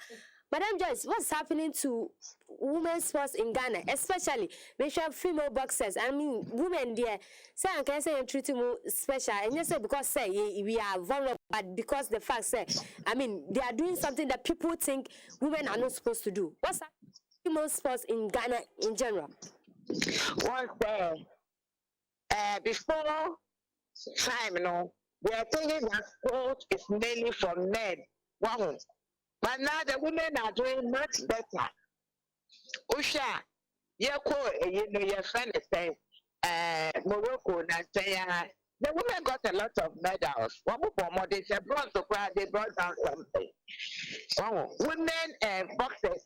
Madam Joyce, what's happening to women's sports in Ghana, especially when you have female boxers? I mean, women there, say I can say treat you special, and you say because say we are vulnerable, but because the fact say, I mean, they are doing something that people think women are not supposed to do. What's happening to female sports in Ghana in general? Once before time, we are thinking that sport is mainly for men. Wow. But now the women are doing much better. Usha, your friend is saying, Morocco, Nigeria. The women got a lot of medals. They brought down something. Oh, women boxers,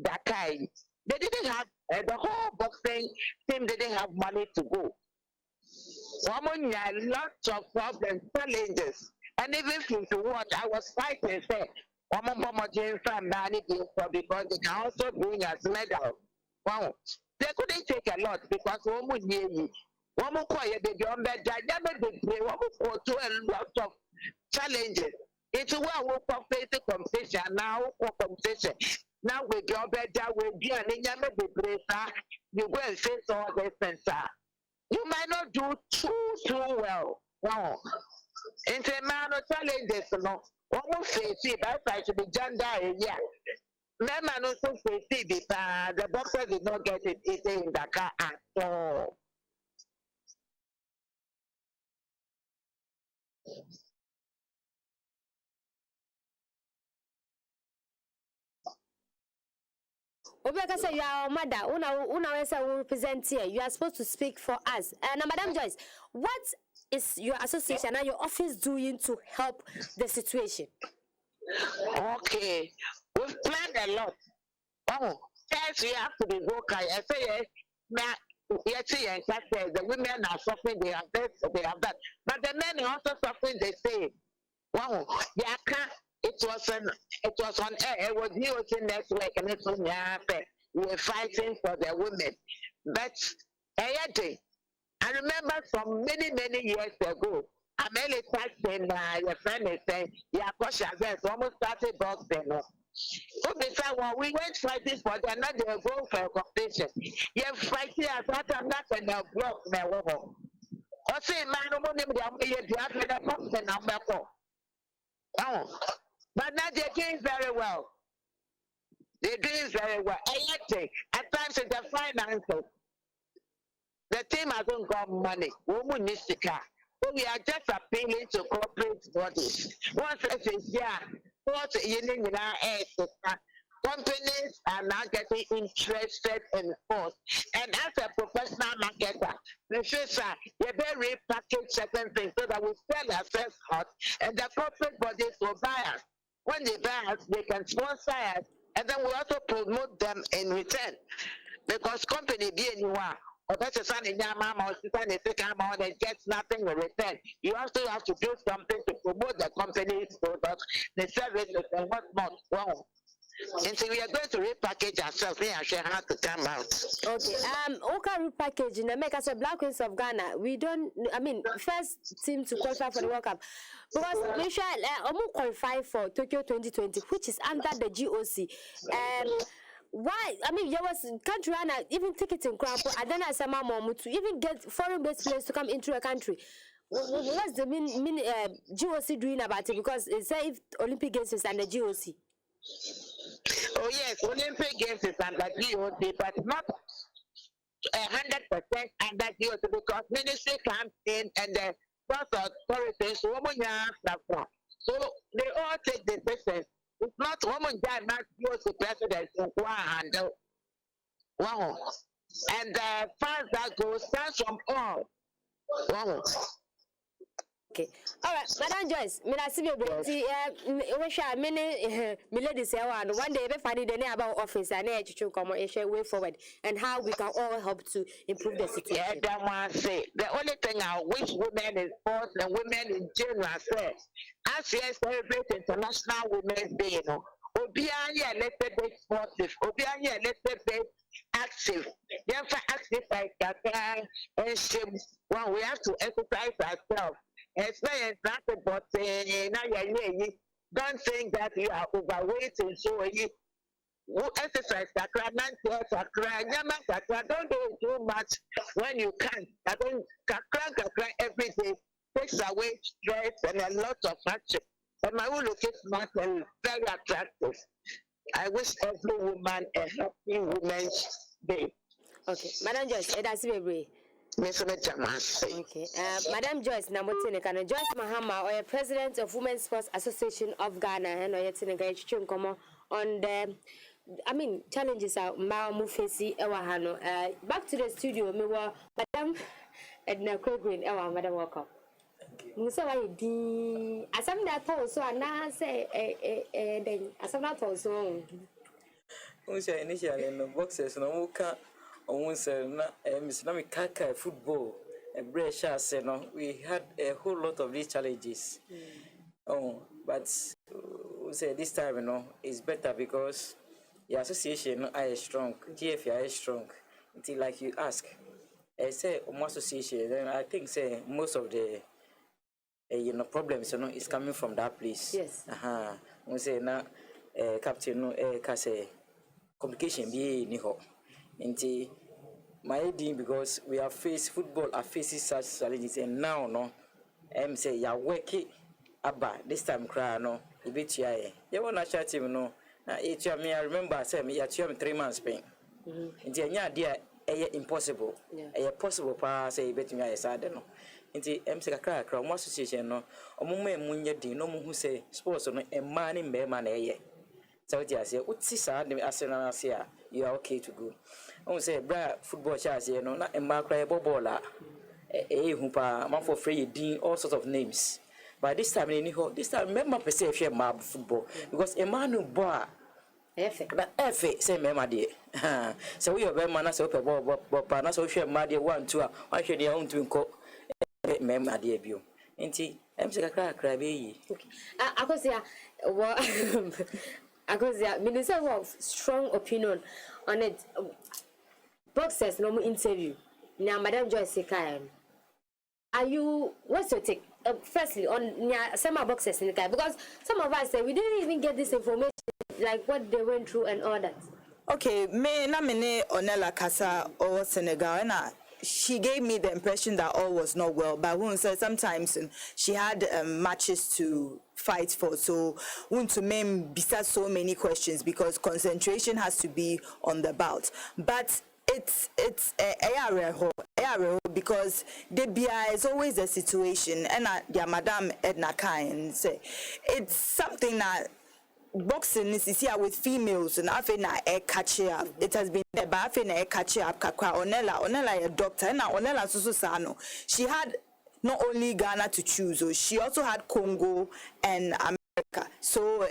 Dakai. They didn't have the whole boxing team didn't have money to go. Women had lots of problems, challenges. And even if you watch, I was fighting, say, because they can also bring us medal. Wow. They couldn't take a lot because woman hear you. Woman quiet, they don't bet, they go to a lot of challenges. It's where we face the competition now, competition. Now we go better, we be an you go and face all this and you might not do too well. Wow. It's a man of challenges, Almost say that I should be gender area. Men man also say the doctor did not get it easy in Dakar at all. Obeka say you are our mother. Una say we represent here. You are supposed to speak for us. Now, Madam Joyce, what is your association and your office doing to help the situation? Okay, we've planned a lot. Oh, first we have to be vocal. I say yes. The women are suffering. They have this. They have that. But the men are also suffering. They say, "Wow, yeah, it was on air. It was DOT network, and it's on the we were fighting for the women." But I remember from many years ago. I'm only saying your friend is saying, "Yeah, gosh, it's almost 30 bucks." We went fighting for them, not they go for a competition. You're fighting at that time, not in the block, my woman. I say, man, oh, but now they're doing very well. They're doing very well. At times in the finances, the team hasn't got money. Woman needs to car. So we are just appealing to corporate bodies. Once it is yeah, what companies are now getting interested in us. And as a professional marketer, the future, you better repackage certain things so that we sell ourselves hot and the corporate bodies will buy us. When they buy us, they can sponsor us and then we also promote them in return. Because company be anywhere. Or better son in your mama or sister in the and gets nothing in return. You also have to do something to promote the company's products, the services, and what's not wrong. And so we are going to repackage ourselves. We are sure how to come out. Okay. Okay, repackaging and make us a Black Queens of Ghana. We don't. I mean, first team to qualify for the World Cup because we shall qualify for Tokyo 2020, which is under the GOC. Why? I mean, there was country and even tickets in Crown, and then I said, "Mama, to even get foreign-based players to come into a country." What's the GOC doing about it? Because it says if Olympic Games is under GOC. Oh yes, Olympic Games is under GOC, but not 100% under GOC because ministry comes in and the sports authorities, so they all take decisions. It's not woman that not GOC president who handle. Wow. And the funds that go stands from all. Wow. Okay. All right, Madam Joyce, me see you. We shall many ladies say one day we find the name about office and to come way forward and how we can all help to improve the situation. Yeah, that one say the only thing I wish women in sports and women in general say, as we celebrate International Women's Day, you know, Obianya elected base sportive, Obianya elected base active. Therefore, active like that and shame. Well, we have to exercise ourselves. Experience nothing but now don't think that you are overweight and so you exercise don't do it too much when you can. I don't every day takes away stress and a lot of hardship. And my own look is smart and very attractive. I wish every woman a happy woman's day. Okay, Madam Joyce, that's very. Okay. Madam Joyce Namotine Kana Joyce Mahama, or President of Women's Sports Association of Ghana, and or on the challenges are Mufesi Ewahano. Back to the studio, me were Madam Edna Green, Ewa, Madam, welcome. Musa wa di asam da to so ana say then asam da to so Musa initially no boxers no muka on say na Islamic kaka football a brecha say no we had a whole lot of these challenges. But we say this time you know it's better because the association are strong, GFI is strong. Until like you ask, I say association, then I think say most of the problems is coming from that place. Yes. We say na captain no say communication be ni ho. Until my dean because we have faced football are facing such challenges and now no say ya work it about this time cry no Ibitia. You want to chat him no. Na me I remember I said me ya 3 months paying. Nti enya dia impossible. Possible pa say betimi aye sad no. Nti MC kakra mo association no omo ma emunye din no mo hu say sports no emma ne mbema na eye. So what you say uti sa de asena ase a you are okay to go. Omo say bra football chance no na emma kra ball a hu pa man for free din all sorts of names. But this time this time remember per se if ma football because emma no boy Efe say mema de so we be man na so pe ball pa na so hwe ma de 1 2 a wa hwe de on tu nko mema de bio nti em se kakra be yi okay akosia what akosia minister have strong opinion on it boxers no interview now Madam Joyce Kai are you what's your take firstly on some boxers in the guy because some of us say we didn't even get this information like what they went through and all that. Okay, me na mene Onela Kasa or Senegal and she gave me the impression that all was not well, but when said sometimes she had matches to fight for, so want to bisa so many questions because concentration has to be on the bout. But it's because the BI is always a situation, and Madam Edna Kain say it's something that boxing is here with females and I think catch up. It has been there, but I think catch up. Onela a doctor, and Onela Susano. She had not only Ghana to choose, she also had Congo and America. So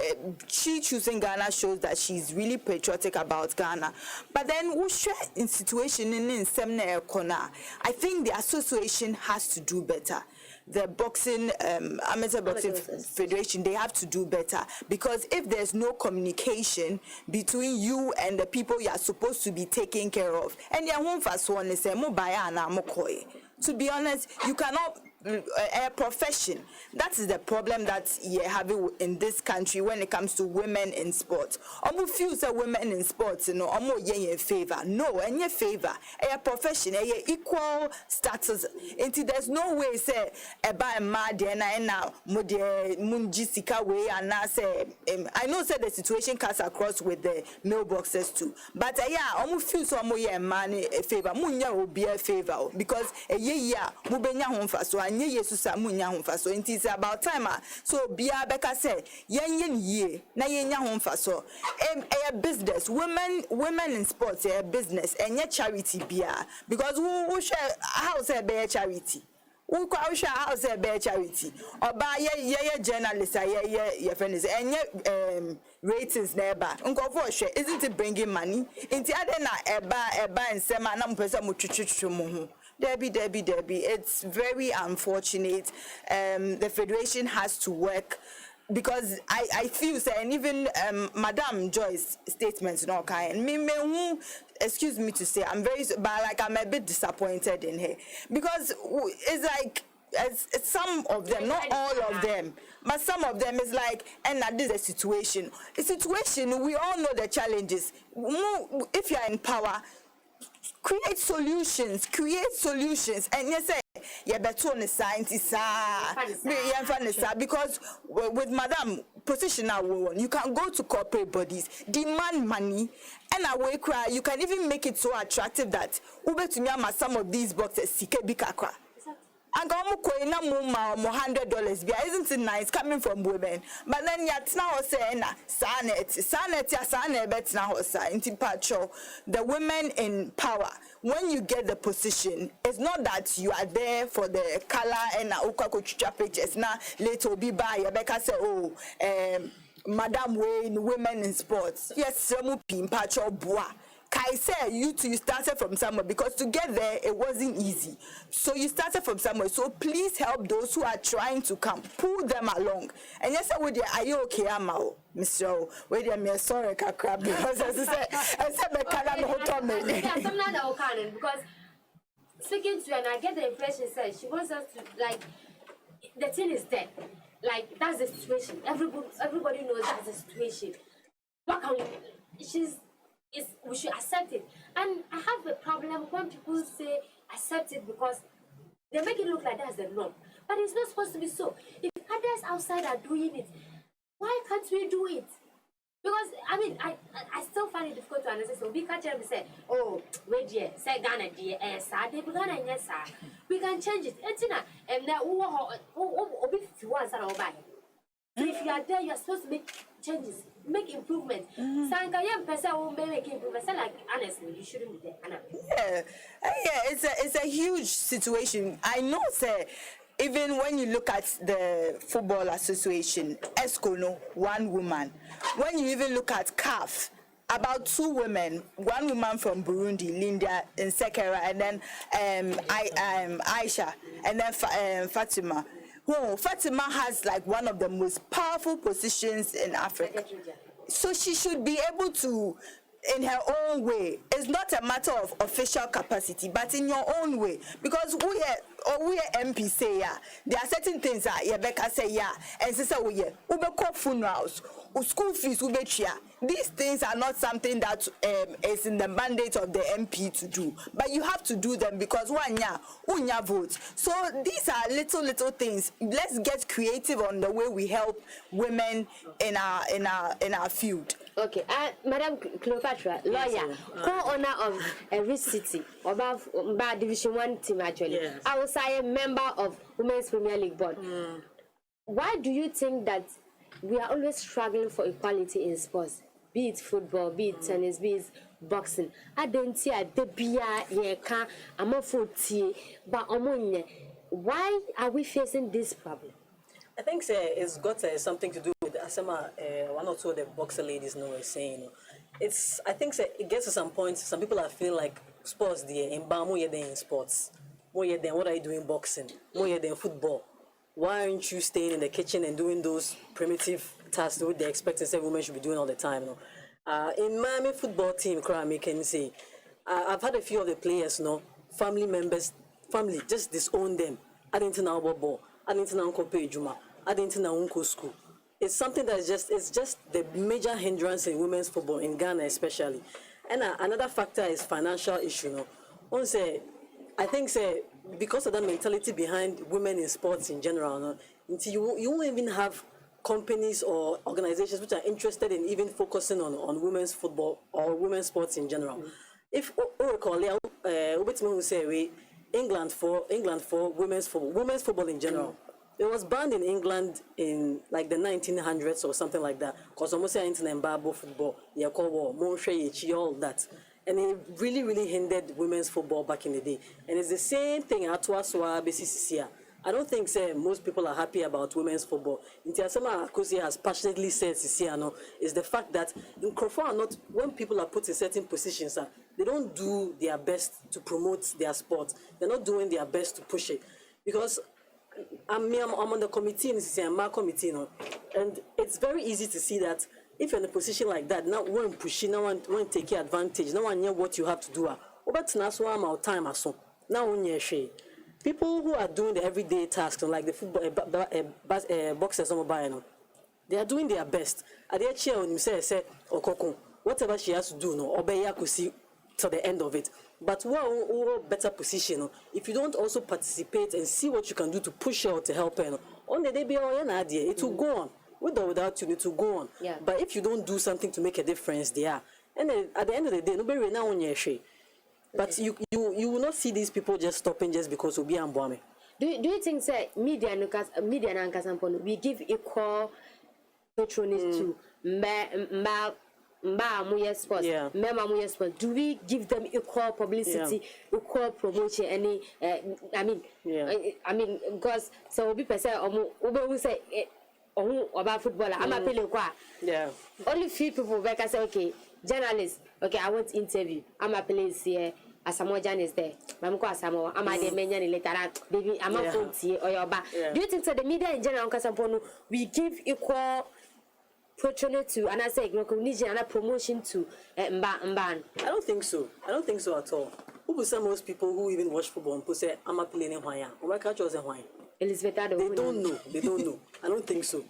she choosing Ghana shows that she's really patriotic about Ghana. But then we share in situation in Semna Kona. I think the association has to do better. The boxing amateur boxing federation, they have to do better because if there's no communication between you and the people you are supposed to be taking care of, and your home first one is to be honest, you cannot a profession. That is the problem that you have in this country when it comes to women in sports. Almost few say women in sports, you know, almost in favor. No, in your favor. A profession, a equal status. Until there's no way say a mad and now munjisika way and now say I know say the situation cuts across with the male boxers too. But yeah, almost few so man a favor. Munya will be a favor because a year mubenya home first. So so it's about time so bia beka say yen ye na yenya home fa so a business women in sports a business and charity bia because who share house a be charity who share house a be charity oba ye journalist ye friend is and ratings never nkofo share isn't it bringing money into other na eba nsema na mpesa mu twetwetwe mu ho Debbie. It's very unfortunate. The federation has to work because I feel say, and even Madam Joyce's statements no kind. Me excuse me to say I'm a bit disappointed in her because it's like some of them, not all of them, but some of them is like, and that is a situation. A situation we all know the challenges. If you are in power. Create solutions, and you say, yeah, better on the scientists, because with Madam position now, you can go to corporate bodies, demand money, and away cry. You can even make it so attractive that Uber to me, some of these boxes, Sikebikakra. And go $100 be isn't it nice coming from women but then yet now saying sanet bet now into patrol the women in power when you get the position it's not that you are there for the color and ukakochucha pictures now later be by Rebecca say Madam Wayne women in sports yes some pin patrol bois Kai said you started from somewhere because to get there it wasn't easy. So you started from somewhere. So please help those who are trying to come. Pull them along. And yes, are you okay, Amao? Mr. Wait, I'm sorry, Kakra, because as I said, because speaking to her, and I get the impression that she wants us to like the thing is there. Like that's the situation. Everybody knows that's the situation. What can we should accept it. And I have a problem when people say accept it because they make it look like that's the norm. But it's not supposed to be so. If others outside are doing it, Why can't we do it? Because I mean, I still find it difficult to understand. So we can't just say, oh, wait, dear, say Ghana, dear, Saturday, Ghana, yes, sir. We can change it. And now, if you want to buy. So if you are there, you are supposed to make changes, make improvements. Sanka, young person will make improvements. Like honestly, you shouldn't be there. Yeah, it's a huge situation. I know, sir. Even when you look at the Football Association, ESCO, one woman. When you even look at CAF, about 2 women, one woman from Burundi, Linda Nsekera, and then Ayisha, and then Fatima. Well, Fatima has like one of the most powerful positions in Africa. So she should be able to, in her own way. It's not a matter of official capacity, but in your own way. Because we MP say, yeah, there are certain things that Rebecca say, yeah, and sister, we call funerals, school fees, these things are not something that is in the mandate of the MP to do, but you have to do them because unya votes. So these are little things. Let's get creative on the way we help women in our field. Okay, Madam Cleopatra, lawyer, co-owner of every city, about Division 1 team actually. Yes. I was a member of Women's Premier League Board. Why do you think that we are always struggling for equality in sports? Be it football, be it tennis, be it boxing. I don't see a debia yeka, I'm a 40, but why are we facing this problem? I think it's got something to do with Asama, one or two of the boxer ladies were saying. I think it gets to some point, some people are feeling like sports there, in more than sports. More than what are you doing boxing? More than football. Why aren't you staying in the kitchen and doing those primitive tasks that they expect and say women should be doing all the time? In Miami football team, I can say, I've had a few of the players, family members, just disown them. I didn't know about ball. I didn't know Uncle Pejuma. I didn't know Uncle School. It's something that it's just the major hindrance in women's football, in Ghana especially. And another factor is financial issue. I think because of that mentality behind women in sports in general, you won't even have companies or organizations which are interested in even focusing on women's football or women's sports in general. If England for women's football in general. It was banned in England in like the 1900s or something like that. Because almost internet football, all that. And it really, really hindered women's football back in the day. And it's the same thing at Waswa BCCCA. I don't think most people are happy about women's football. Intiasama Akosi has passionately said is the fact that in Crawford are not, when people are put in certain positions, they don't do their best to promote their sport. They're not doing their best to push it. Because I'm on the committee, and it's very easy to see that if you're in a position like that, now one pushing, now one take advantage, now one know what you have to do. Time now people who are doing the everyday tasks, like the football boxers, they are doing their best. At the chair when you say whatever she has to do, obey to the end of it. But what better position if you don't also participate and see what you can do to push her or to help her? On the day, it will go on. With or without you, it will go on. Yeah. But if you don't do something to make a difference, they are. And then at the end of the day, nobody will know on your share. But you will not see these people just stopping just because we'll be ambwame. Do you think media and Kasampon we give equal patronage to sports, sports? Do we give them equal publicity, equal promotion? Any, I mean, because so people say, say about football, I'm a pele kwa. Yeah. Only few people back say, okay, journalists, okay, I want to interview. I'm a place here. Asamoah journalist there. I'm a later. Baby, I'm a phone or your back. Do you think so? The media in general, we give equal patronage to, and I say recognition and promotion to Mban? I don't think so. I don't think so at all. Who will say most people who even watch football and say, I'm a playing in Hawaiian? Or my culture was in Hawaiian? They don't know. I don't think so.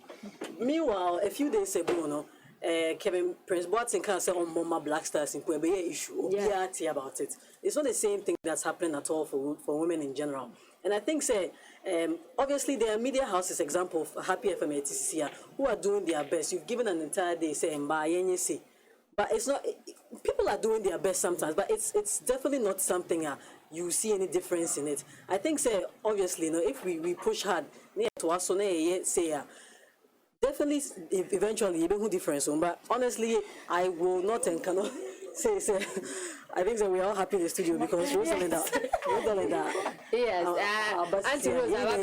Meanwhile, a few days ago, Kevin Prince Boateng can say on Mama Black Stars in Kwebe issue about it. It's not the same thing that's happening at all for women in general. And I think say obviously there are media houses, example of Happy FM and TCC, who are doing their best. You've given an entire day saying but it's not, people are doing their best sometimes, but it's definitely not something you see any difference in it. I think say obviously if we push hard to us say definitely eventually even who difference, but honestly I will not and cannot say I think that we're all happy in the studio because we're done that. Yes. Auntie Rosa,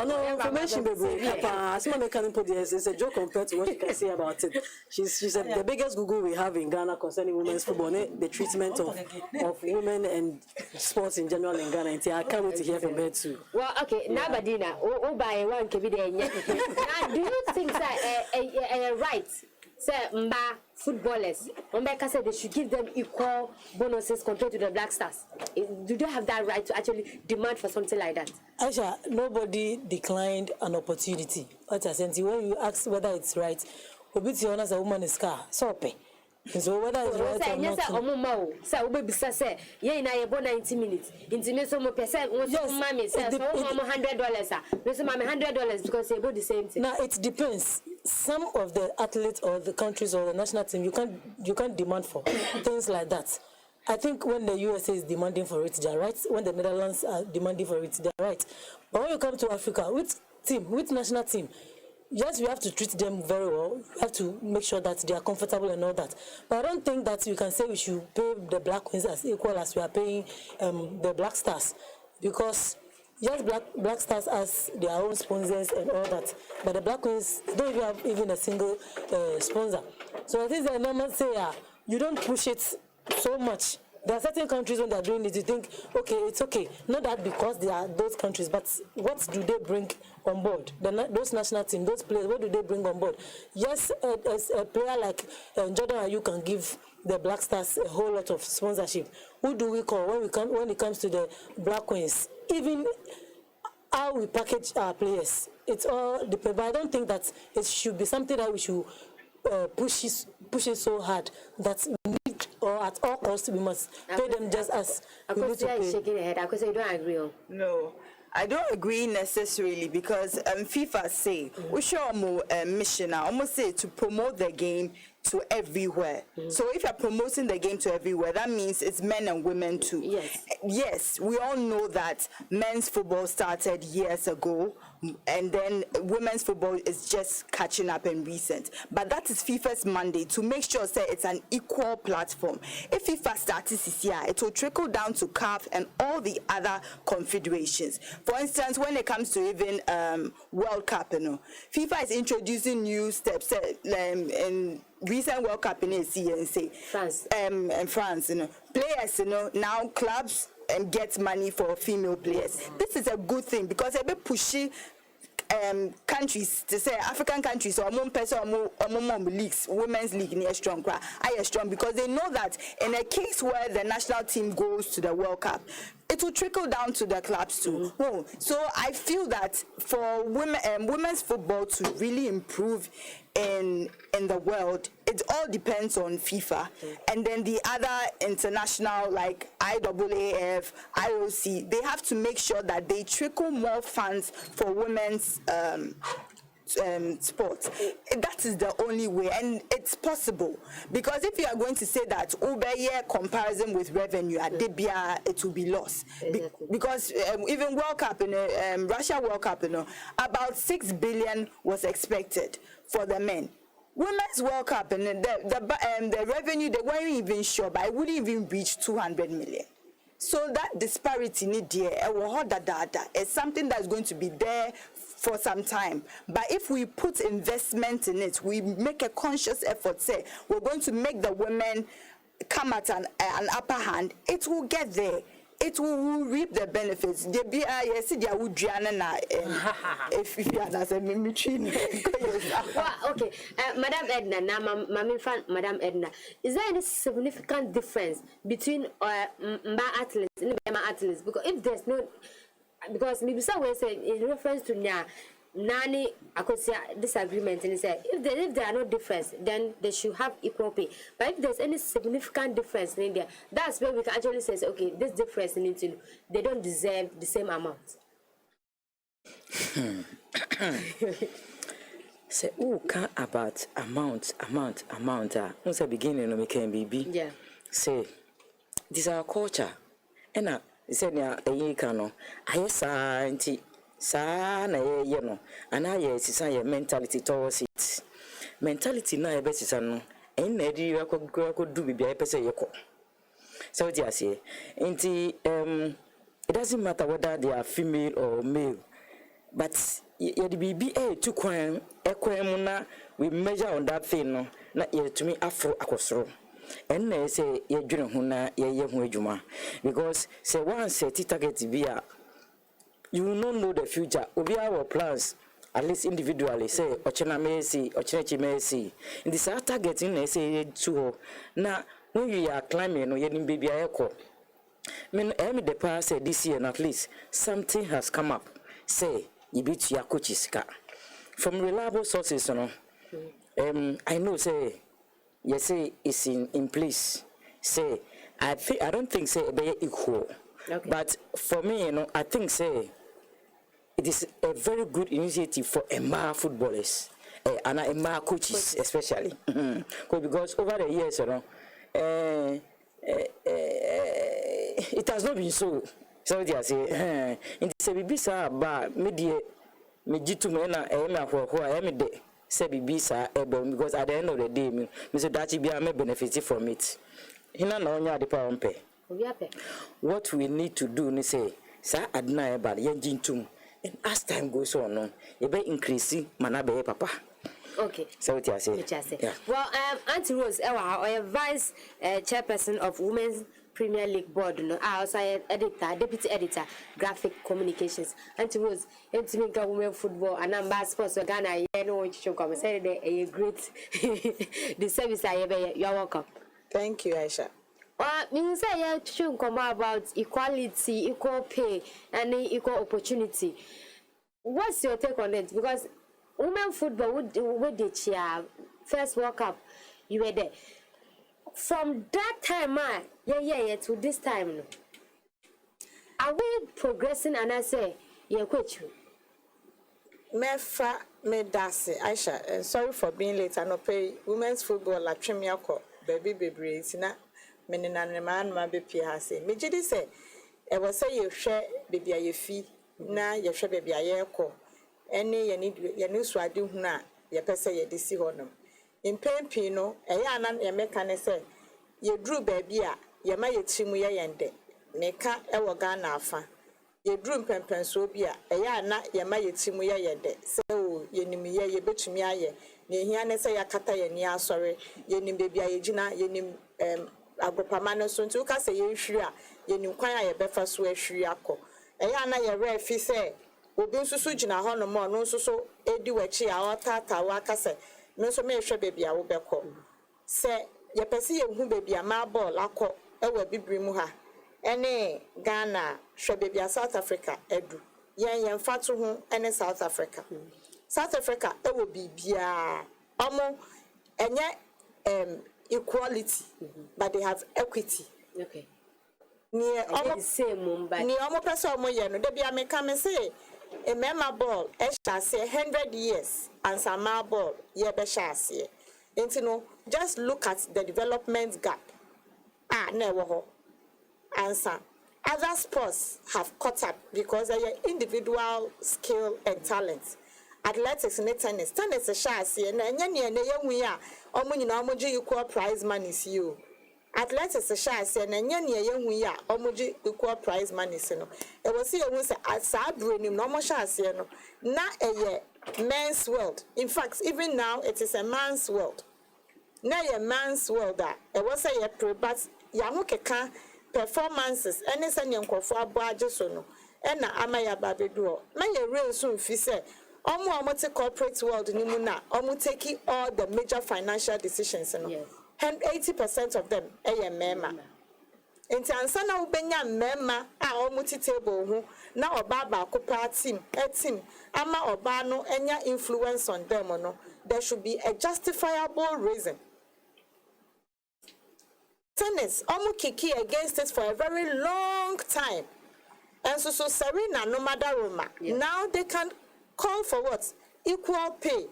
no information, baby. As my mechanic put this, it's a joke compared to what you can say about it. She's the biggest Google we have in Ghana concerning women's football, the treatment of women and sports in general in Ghana. I can't wait to hear from her too. Well, okay, now Badina, by one can be there. Now, do you think that right? Say, footballers, Mbeka said they should give them equal bonuses compared to the Black Stars. Do they have that right to actually demand for something like that? Ayisha, nobody declined an opportunity. But when you ask whether it's right, obviously, honest, a woman is car, so pay. So whether it's right or not. So we say, yeah, na you 90 minutes. Intimate so much percent. Yes, mommy says, $100. We say, mommy $100 because they both the same thing. Now it depends. Some of the athletes or the countries or the national team, you can't demand for things like that. I think when the USA is demanding for it, they're right. When the Netherlands are demanding for it, they're right. But when you come to Africa, which national team? Yes, we have to treat them very well. We have to make sure that they are comfortable and all that. But I don't think that you can say we should pay the Black Queens as equal as we are paying the Black Stars. Because, yes, Black Stars has their own sponsors and all that. But the Black Queens don't even have even a single sponsor. So I think the normal say, you don't push it so much. There are certain countries when they are doing it, you think, okay, it's okay. Not that because they are those countries, but what do they bring on board? Those national teams, those players, what do they bring on board? Yes, as a player like Jordan Ayew can give the Black Stars a whole lot of sponsorship. Who do we call when it comes to the Black Queens? Even how we package our players, it's all depends. But I don't think that it should be something that we should push it so hard that we need, or at all costs we must pay them just as we need to pay. Shaking her head. I say you don't agree. No, I don't agree necessarily because FIFA say we show more mission now. Almost say to promote the game to everywhere. So if you're promoting the game to everywhere, that means it's men and women too. Yes, we all know that men's football started years ago, and then women's football is just catching up in recent. But that is FIFA's mandate to make sure that it's an equal platform. If FIFA starts this year, it will trickle down to CAF and all the other confederations. For instance, when it comes to even World Cup, FIFA is introducing new steps in recent World Cup in France. France, players, now clubs get money for female players. This is a good thing because it be pushing countries to say African countries or leagues, women's league near strong, because they know that in a case where the national team goes to the World Cup, it will trickle down to the clubs too. So I feel that for women's football to really improve in the world, it all depends on FIFA and then the other international like IAAF, IOC. They have to make sure that they trickle more funds for women's sports. That is the only way, and it's possible because if you are going to say that Ubeye comparison with revenue at Debia, it will be lost because even World Cup in Russia World Cup, about 6 billion was expected for the men. Women's World Cup and the revenue, they weren't even sure, but it wouldn't even reach 200 million. So that disparity is something that's going to be there for some time. But if we put investment in it, we make a conscious effort, say we're going to make the women come at an upper hand, it will get there. It will reap the benefits. Well, okay, Madam Edna, now, Madam Edna, is there any significant difference between athletes and athletes? Because if there's no, because maybe someone said in reference to now, Nani Akosia disagreement and say if there are no difference, then they should have equal pay. But if there's any significant difference in India, that's where we can actually say, okay, this difference in Italy, they don't deserve the same amount. Say, oh, can about amount. Once I begin, you know, me can be. Yeah. Say, this is our culture. And I said, yeah, a year cano. I say, sa na ye no ana ye sisa ye mentality towards it mentality na ye besisa no en na di ko do bibia ye pese ye ko so what you say nti it doesn't matter whether they are female or male but ye di bibi to kwan mu na we measure on that thing no na ye to me afro akosoro en na say ye dwene ho na ye ho adwuma because say one set target bia you will not know the future. We have our plans, at least individually. Say, Ochena Messi, Ochechi Messi. In this target, in say, too. Now, when you are climbing, you need baby echo. I mean, the past say this year, at least something has come up. Say, you beat your coaches. From reliable sources, you know. I know, say, you say it's in place. Say, I don't think say be equal. Okay. But for me, you know, I think say it is a very good initiative for Emma footballers and Emma coaches especially. Because over the years, you know, it has not been so. So they say, in the Sebisa ba media me jitu me na Emma ho emide Sebisa because at the end of the day, me so that be am benefit from it. Hina na onya de pa ompe. What we need to do, is say, Sir Adna about Yanjintum, and as time goes on, you be increasing Manabe Papa. Okay. So what you say? Yeah. Well, Auntie Rose, our vice chairperson of Women's Premier League Board, no, outside editor, deputy editor, graphic communications. Auntie Rose, it's me women football and I'm bass sports. Ghana, you know what you come say a great the service you're welcome. Thank you, Ayisha. You say you should come about equality, equal pay, and equal opportunity. What's your take on it? Because women football, with the chair, first World Cup, you were there. From that time, to this time, are we progressing? And I say, yeah, quit you. Mefa Medase, Ayisha, sorry for being late. I know pay women's football like Chimiako, baby, Sina. Menina ne man ma be pia se mejidi se e wo se ye hwe bebia ye fi na ye hwe bebia ye ko ene ye ni suade hu na ye pese ye de si honom impempi no e ya na ye meka ne se ye dru babia ye ma ye timu ye yende meka e wo Ghana afa ye dru mpempenso bia e ya na ye ma ye timu ye yende se o ye nim ye betumi aye na ehia ne se ya kata ye ni asore ye nim bebia ye gina ye nim agopamano so nti uka se ye hwiri a ye nim kwan a ye befa so ahwiri akọ eya na ye refi se obi nsusu gina ho no mo no nsusu edi wachi a otata wa aka se no so me hwe bebia wo bekọ se ye pese ye hu bebia ma ball akọ ewa bibiri mu ha ene Ghana hwe bebia South Africa edu yen fatu hu ene South Africa ewo bibia omo enye equality, but they have equity. Okay. Near almost same, but near almost person mo ye no. They be a come say a mema ball. Shall say 100 years and some ball ye be shall say. And you know, just look at the development gap. Never ho. Answer. Other sports have caught up because they are individual skill and talent. Athletics and tennis a shasi and we are almost equal prize money. You athletics a shasi and we are almost equal prize money. It was here was a sad dream, no more shasi. Not a men's world. In fact, even now it is a man's world. Now a man's world that it was a pre but Yamuka performances any sending for budget no and Amaya Babedo. May a real soon say. Almost corporate world ni muna taking all the major financial decisions and 80% of them mema Enti ansa na wobenya mmema a omuti table ho na oba ba kopa team ama oba no enya influence on them no, there should be a justifiable reason. Tennis kiki against it for a very long time. And so Serena no matter Roma. Yeah. Now they can call for what? Equal pay.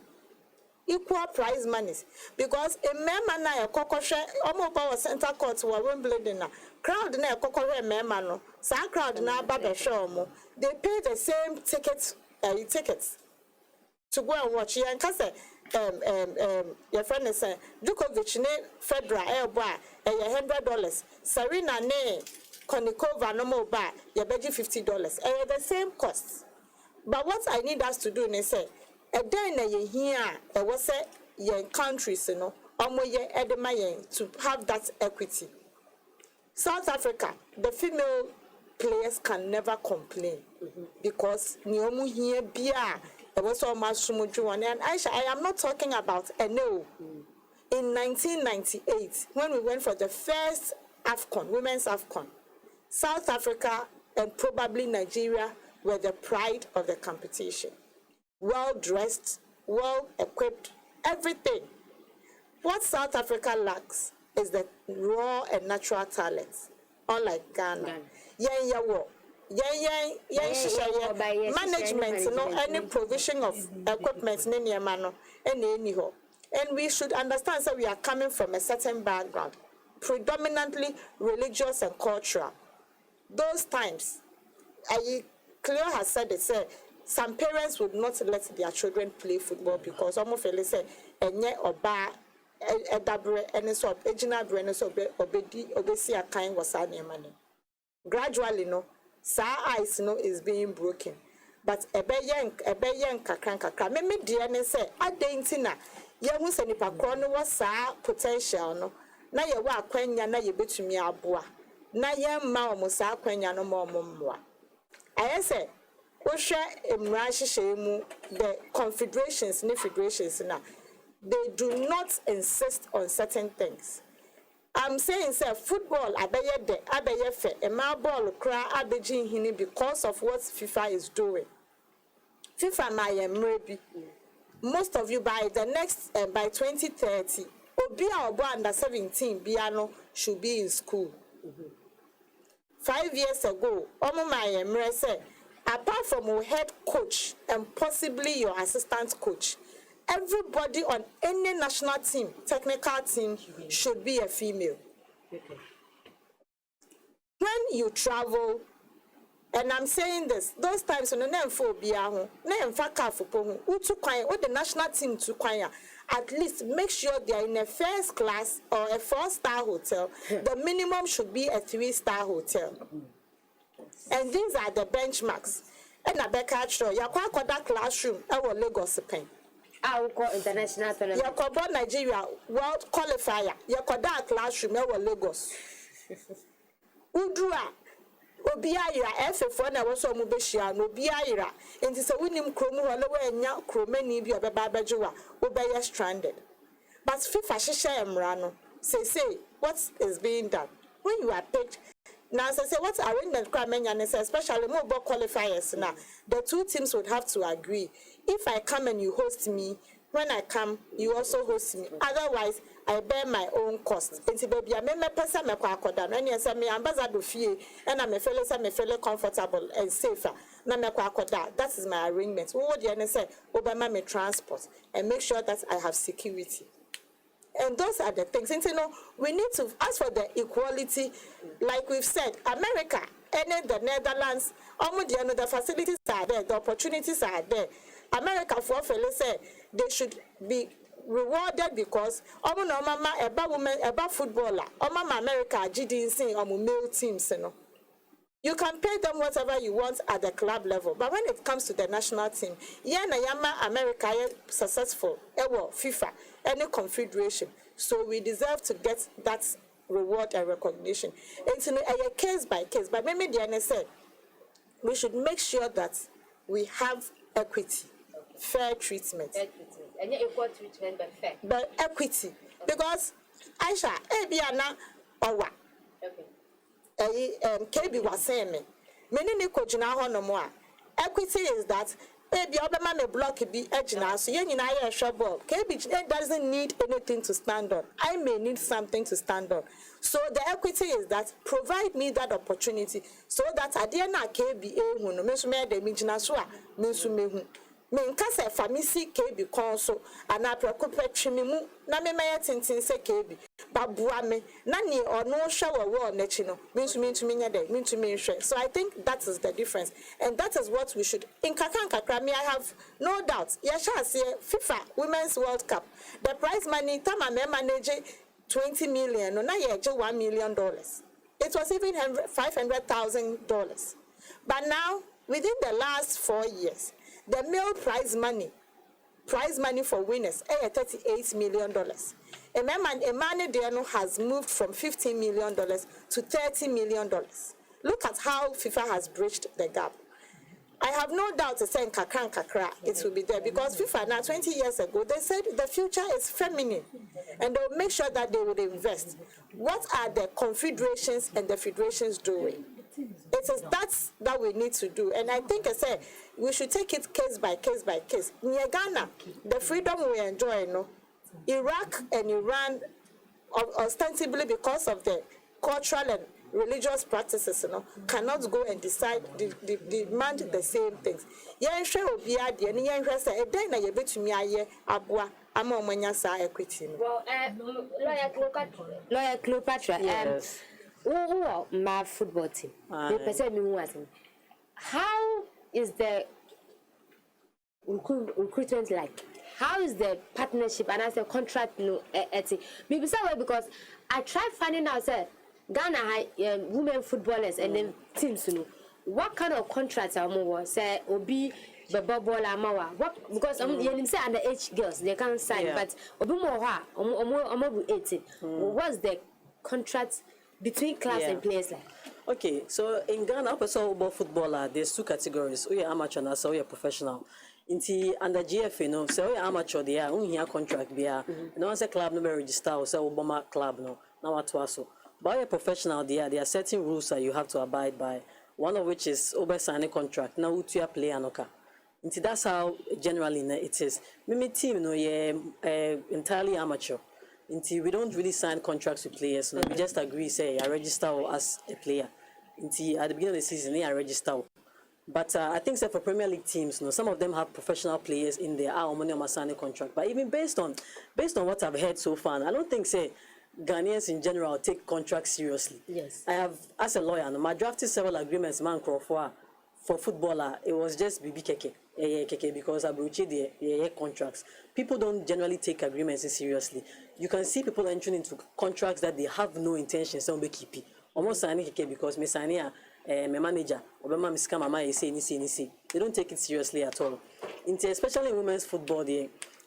Equal prize monies. Because a member na kokoshe omo center court wa Wimbledon na crowd na kokore member no. Sa crowd na ba show mo. They pay the same tickets to go and watch. Yeah, your friend is Djokovic ne Federer elboa $100. Serena ne Konikova no more ba you beji $50. The same costs. But what I need us to do is say a day na ye here was say your countries to have that equity. South Africa, the female players can never complain because niomu here bia it was almost sumujuan. And Ayisha, I am not talking about a no. In 1998, when we went for the first AFCON, women's AFCON, South Africa and probably Nigeria were the pride of the competition. Well dressed, well equipped, everything. What South Africa lacks is the raw and natural talents, unlike Ghana. Management, no any provision of equipment, and we should understand that we are coming from a certain background, predominantly religious and cultural. Those times, Cleo has said it, some parents would not let their children play football because almost they say, enye oba edabre ene so ejina bre ene so obesi akan wasa niamane. Gradually, no, sa ice no is being broken, but ebe yen kakra. Me dear ne say adentina ye hu se nipa kro no was sa potential no na ye wa akwanya na ye betumi aboa na ye ma omo sa akwanya no mo mmoa. I say the confederations, federations now, they do not insist on certain things. I'm saying, sir, football, a my ball cry abejin hini because of what FIFA is doing. FIFA maybe most of you by the next by 2030, Obia Obo under 17 Biano should be in school. 5 years ago, Omo my say, apart from your head coach and possibly your assistant coach, everybody on any national team, technical team, should be a female. Okay. When you travel, and I'm saying this, those times when the national team to kwanya, at least make sure they are in a first class or a 4-star hotel. The minimum should be a 3-star hotel. And these are the benchmarks. And I back at show ya that classroom our Lagos pen. I will call international tournament. Ya call Nigeria world qualifier. Ya call that classroom our Lagos. Udua Obiaira F4 na was omu beshia no Obiaira. And it's a winning chromo lower and ya chromeni be a babajoa Obaya stranded. But FIFA Shisha Emrano say what is being done when you are picked. Now, as I say, what's arrangement and especially mobile qualifiers now, the two teams would have to agree. If I come and you host me, when I come, you also host me. Otherwise, I bear my own cost. And baby, I may person me kwakoda. When you say me ambassador fee, and I'm a fellow comfortable and safer. Na me kwakoda. That is my arrangement. What would you say? Obama me transport and make sure that I have security. And those are the things. And we need to ask for the equality, like we've said, America, and the Netherlands, the facilities are there, the opportunities are there. America, for fellows say they should be rewarded because about footballer, America, GDC, male teams, You can pay them whatever you want at the club level, but when it comes to the national team, America successful, FIFA, any confederation, so we deserve to get that reward and recognition. It's a case by case, but maybe the NSA, we should make sure that we have equity, fair treatment. Equity, and equal treatment, but fair. But equity, because Ayisha, Ebiana, Owa. Okay. KB was saying me. Many Nico Jina no more. Equity is that maybe Obama may block be edging so you know I shop KB doesn't need anything to stand on. I may need something to stand on. So the equity is that provide me that opportunity so that I dare not KB no me so me de me jina so a me so me hu. Me nkasa famisi KB konso ana preocupe twimimu na me maye tintin se KB babua me na ni ono hwa wo n'echi no me ntumi nya de me ntumi nhwe. So I think that is the difference and that is what we should in kakra me I have no doubt ya sha say FIFA Women's World Cup the prize money tama me manage 20 million no na ye je $1 million. It was even $500,000. But now within the last 4 years the male prize money for winners $38 million. A man there has moved from $15 million to $30 million. Look at how FIFA has bridged the gap. I have no doubt to say in kakra it will be there because FIFA now 20 years ago they said the future is feminine and they'll make sure that they would invest. What are the confederations and the federations doing? It is that we need to do, and I think I said we should take it case by case by case. Near Ghana, the freedom we enjoy, Iraq and Iran, ostensibly because of the cultural and religious practices, cannot go and demand the same things. Well, Lawyer Cleopatra, Yes. Who my football team? How is the recruitment like? How is the partnership and as a contract? Maybe because I tried finding out that Ghana women footballers and then teams. What kind of contracts are more? Say Obi. Because you say underage girls they can't sign, but Obi more 18. What's the contract between class and players like? Okay, so in Ghana, footballer, there's two categories. We are amateur and so we are professional. Inti under GFA, so we are amateur. They are only contract. They are no one say club number register or say Obama club now what was so. But we are professional. There are certain rules that you have to abide by. One of which is over signing contract. Now you are player anoka. Inti that's how generally it is. My team, entirely amateur. We don't really sign contracts with players. We just agree, say, I register as a player. At the beginning of the season, I register. But I think for Premier League teams, some of them have professional players in their money on signing contract. But even based on what I've heard so far, I don't think Ghanaians in general take contracts seriously. Yes. I have, as a lawyer, I drafted several agreements, for footballer. It was just BBKK. Because I broached the contracts. People don't generally take agreements seriously. You can see people entering into contracts that they have no intention to keep. Almost signing because me signing my manager or my mama say they don't take it seriously at all. Especially in women's football,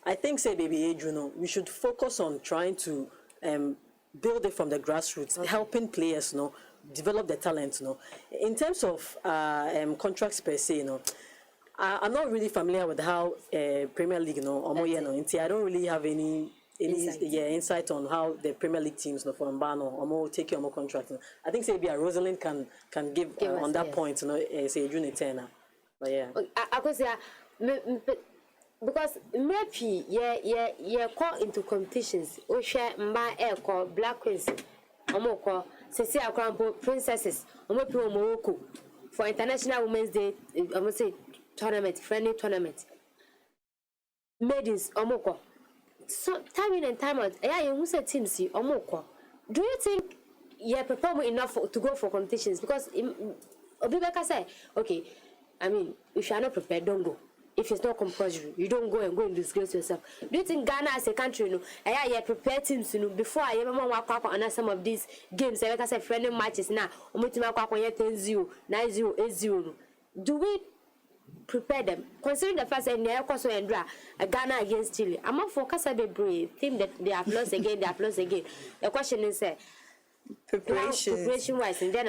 I think baby we should focus on trying to build it from the grassroots, helping players develop their talent. In terms of contracts per se, I'm not really familiar with how Premier League, I don't really have any insight on how the Premier League teams from Bano or take your more contract. I think maybe Rosalind can give on that point, say June 10. But yeah. I could say because maybe call into competitions. We share my air call Black Queens, Omoko, Cecilia Crampo Princesses, Morocco for International Women's Day. I must say. Tournament, friendly tournament. Maidens, Omoko. So time in and time out, you say teams, Omoko. Do you think you're prepared enough to go for competitions? Because Obibeka said, okay, I mean, if you are not prepared, don't go. If it's not compulsory, you don't go and disgrace yourself. Do you think Ghana as a country, you prepare teams, before I ever walk on some of these games, like I said, friendly matches now, 10-0, 9-0, 8-0. Do we prepare them, considering the fact that they are also in Ghana against Chile? I'm not focused the brave team that they have lost again. The question is, preparation wise, and then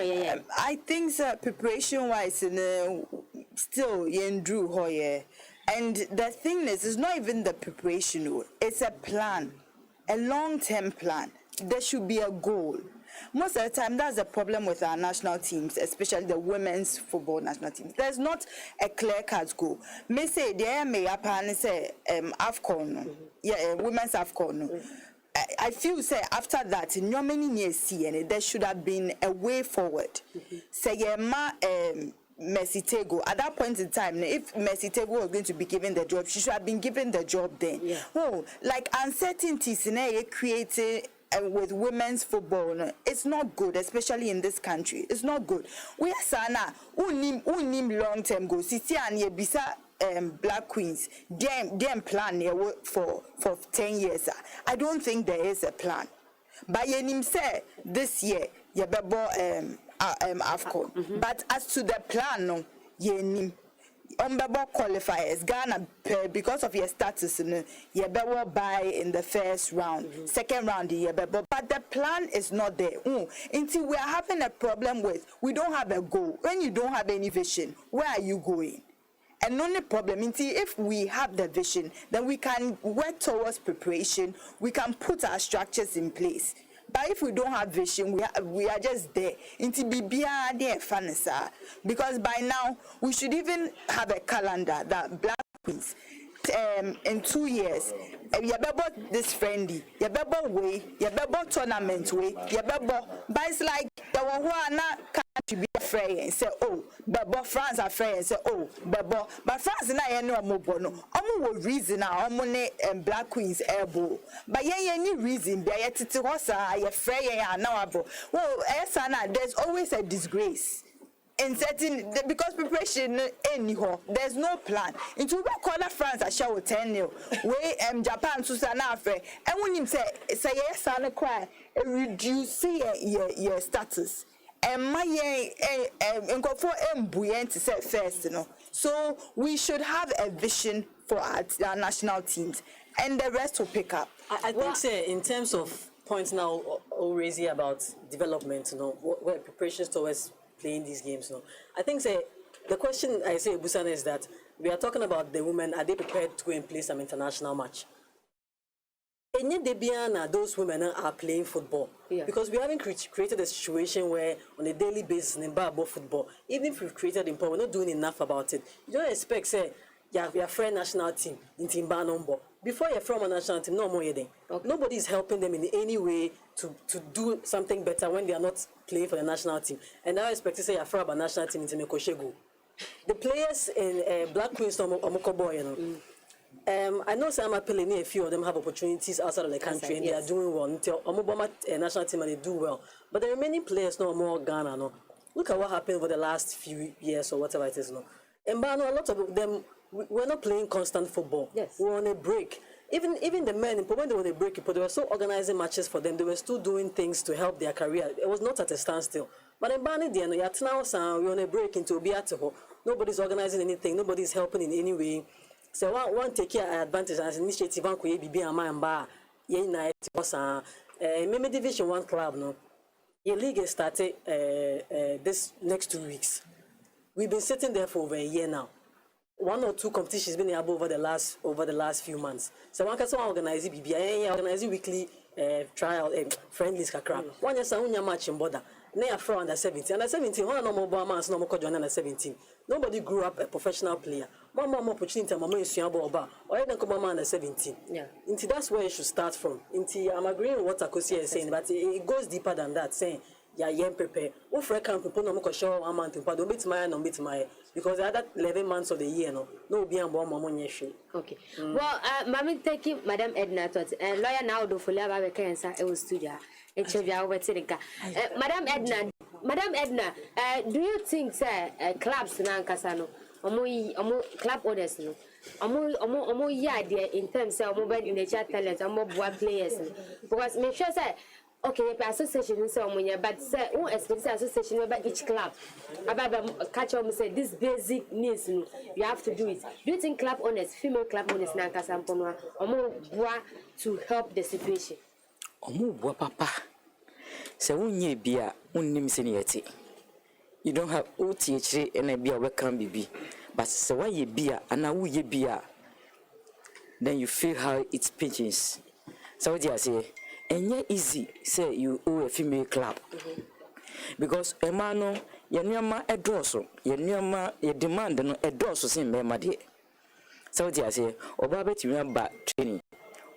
I think preparation wise, still Drew Hoyer. And the thing is, it's not even the preparation; it's a plan, a long-term plan. There should be a goal. Most of the time, that's the problem with our national teams, especially the women's football national teams. There's not a clear-cut goal. Me say, there may happen, say, AFCON, women's AFCON. I feel say after that in your many years there should have been a way forward. Say Mercy Tego at that point in time, if Mercy Tego was going to be given the job, she should have been given the job then. Yeah. Oh, like uncertainties in creating with women's football, it's not good, especially in this country. It's not good. We are sana unim long term goals. Sisi and bisa Black Queens, them plan for 10 years. I don't think there is a plan. But yenim say this year yebebo AFCON. But as to the plan, no yenim. Umbebo qualifiers Ghana because of your status, yebebo buy in the first round, second round yebebo. But the plan is not there. Until we are having a problem with we don't have a goal. When you don't have any vision, where are you going? And only problem until if we have the vision, then we can work towards preparation. We can put our structures in place. But if we don't have vision, we are just there. Until BBR there fanasa. Because by now we should even have a calendar that Black Queens in 2 years. Yabebo this friendly, yabebo way, yabebo tournament way, yabebo. But it's like the one who are not to be afraid and say, oh, Bebo France are afraid and say, oh, Bebo. But France na ye no omo no. Omo reason na omo Black Queens elbow. But ye any reason be ye titi hosa ye afraid ye na abo. Well, esana there's always a disgrace. In certain because preparation anyhow there's no plan into we call France I shall 10-0 we Japan Susana afre and when him say yes and cry reduce your status and my for buoyant to say first so we should have a vision for our national teams and the rest will pick up. I think say in terms of points now already about development where preparations towards playing these games. I think the question I say, Busana, is that we are talking about the women. Are they prepared to go and play some international match? And yet, those women are playing football because we haven't created a situation where, on a daily basis, in Zimbabwe football, even if we've created in we're not doing enough about it. You don't expect, say, your friend national team in Timba number. Before you're from a national team, no more yet. Nobody is helping them in any way to do something better when they are not playing for the national team. And I expect to say you're from a national team in Timekoshegu. The players in Black Queens or Mokoboy, I know some are playing a few of them have opportunities outside of the country and they are doing well. Until Omobama national team and they do well. But the remaining players no more Ghana. No. Look at what happened over the last few years or whatever it is. No. And a lot of them we're not playing constant football. Yes. We're on a break. Even the men, when they were on a break, they were still organizing matches for them. They were still doing things to help their career. It was not at a standstill. But in Bani, we're on a break into Obiato. Nobody's organizing anything. Nobody's helping in any way. So one take care advantage as initiative. One could be a man bar. Maybe Division 1 club. No, your league is started this next 2 weeks. We've been sitting there for over a year now. 1 or 2 competitions been able over the last few months. So one can organize BBI, organize weekly trial friendlies kakra. One year unya match in border. Near from under 17. Under 17, one no more months no more under 17. Nobody grew up a professional player. One more opportunity mama is oba or even come under 17. Yeah. Into that's where you should start from. Into I'm agreeing with what Akosia is saying, but it goes deeper than that, saying yeah, prepare. What for camp people no more show 1 month, but don't beat my no beat my because the other 11 months of the year no be on one more year. Okay. Well, Mami, thank you, Madam Edna. And lawyer now do for Lava Cancer. It was studio. It should be our Madam Edna, do you think, sir, clubs in Ankasano, club owners, omo idea in terms of mobile in the chat talent, more players? Because make sure, sir. Okay, the association is someone, but say, who expects the association about each club? About catch on say this basic needs you have to do it. Do you think club owners, female club owners, Nankasamponwa, or more to help the situation? Omo papa. So unye bia unnim seniority. You don't have OTH and a beer welcome baby. But so why ye beer and now ye beer, then you feel how it pinches. So what do I say? enye easy say you owe a female club. Because a man no ye nneema edoso ye nneema ye demand no edoso sin me ma de. So ti ase oba betimi aba training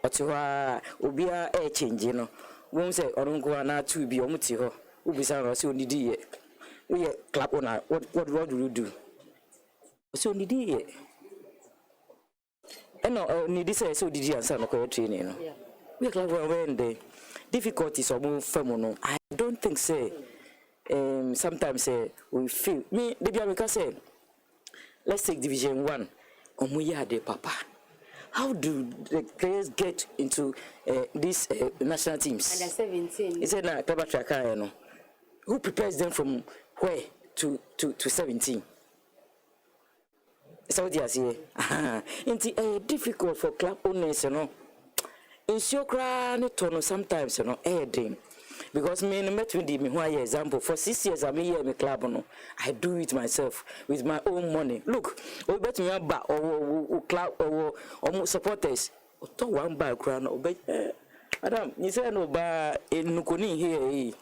oti ho a obia e change no won say orunko na two bi omuti ho ubisa no say onidi ye we club owner what do you do so onidi ye eno need say so didi answer no ko training no we club when the difficulties of no I don't think say sometimes we feel me the be say let's take division 1 omuyade papa. How do the players get into these national teams? Under 17. Is it na Papa Traka no? Who prepares them from where to 17? So what you say? It's difficult for club owners, you know. In Shokra, no sometimes, you know, dream. Because me no met with me one example for 6 years I'm here in the club no I do it myself with my own money. Look, we bet me about or club or supporters to one bag crown or madam you say no ba nukoni here